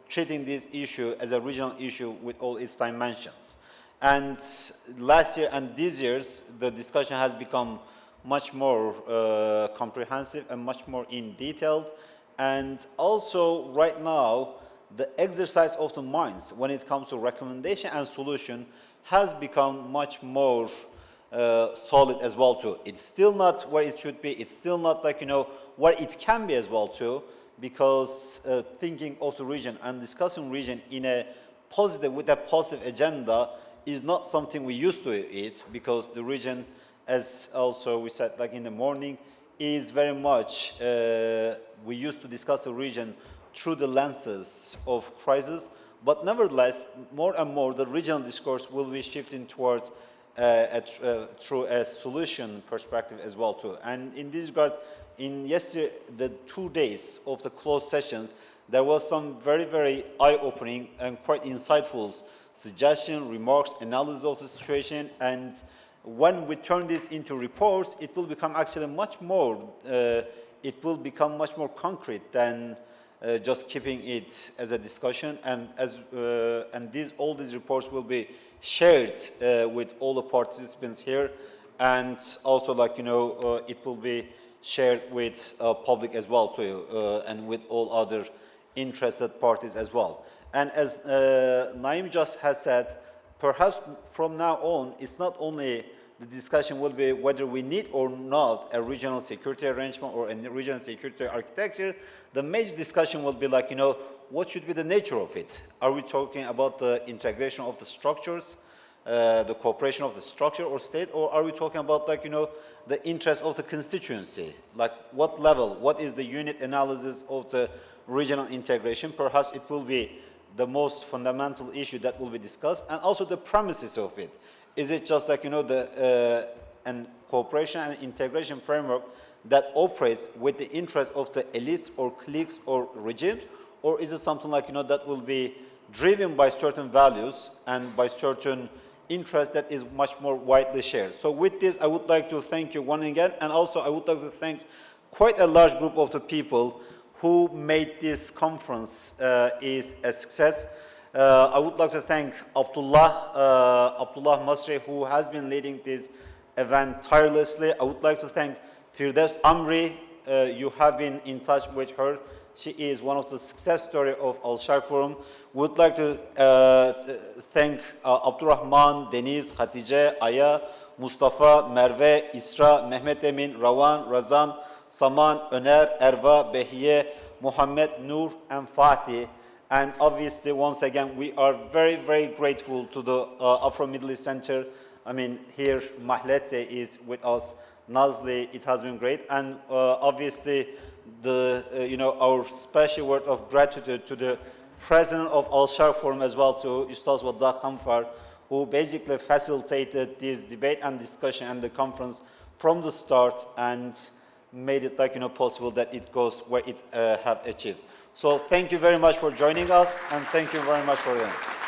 S16: treating this issue as a regional issue with all its dimensions. And last year and these years, the discussion has become much more comprehensive and much more in detail. And also right now, the exercise of the minds when it comes to recommendation and solution has become much more solid as well too. It's still not where it should be. It's still not where it can be as well too, because thinking of the region and discussing region in a positive, with a positive agenda is not something we used to eat, because the region, as also we said in the morning, is very much, we used to discuss the region through the lenses of crisis, but nevertheless, more and more the regional discourse will be shifting towards through a solution perspective as well too. And in this regard, in yesterday, the 2 days of the closed sessions, there was some very, very eye-opening and quite insightful suggestions, remarks, analysis of the situation. And when we turn this into reports, it will become actually much more, it will become much more concrete than just keeping it as a discussion. And all these reports will be shared with all the participants here, and also it will be shared with public as well too, and with all other interested parties as well. And as Naim just has said, perhaps from now on, it's not only the discussion will be whether we need or not a regional security arrangement or a regional security architecture. The major discussion will be what should be the nature of it? Are we talking about the integration of the structures, the cooperation of the structure or state, or are we talking about the interest of the constituency? What level, what is the unit analysis of the regional integration? Perhaps it will be the most fundamental issue that will be discussed, and also the premises of it. Is it just the cooperation and integration framework that operates with the interest of the elites or cliques or regimes, or is it something that will be driven by certain values and by certain interests that is much more widely shared? So with this, I would like to thank you once again, and also I would like to thank quite a large group of the people who made this conference is a success. I would like to thank Abdullah Masri, who has been leading this event tirelessly. I would like to thank Firdevs Amri. You have been in touch with her. She is one of the success stories of Al-Sharq Forum. We would like to thank Abdurrahman, Deniz, Hatice, Aya, Mustafa, Merve, Isra, Mehmet Emin, Rawan, Razan, Saman, Öner, Erva, Behiye, Mohammed, Nur, and Fatih. And obviously, once again, we are very, very grateful to the Afro-Middle East Center. I mean, here, Mahlete is with us. Nazli, it has been great. And obviously, our special word of gratitude to the president of Al-Sharq Forum as well, to Ustaz Wadda Khamfar, who basically facilitated this debate and discussion and the conference from the start and made it possible that it goes where it have achieved. So thank you very much for joining us, and thank you very much for that.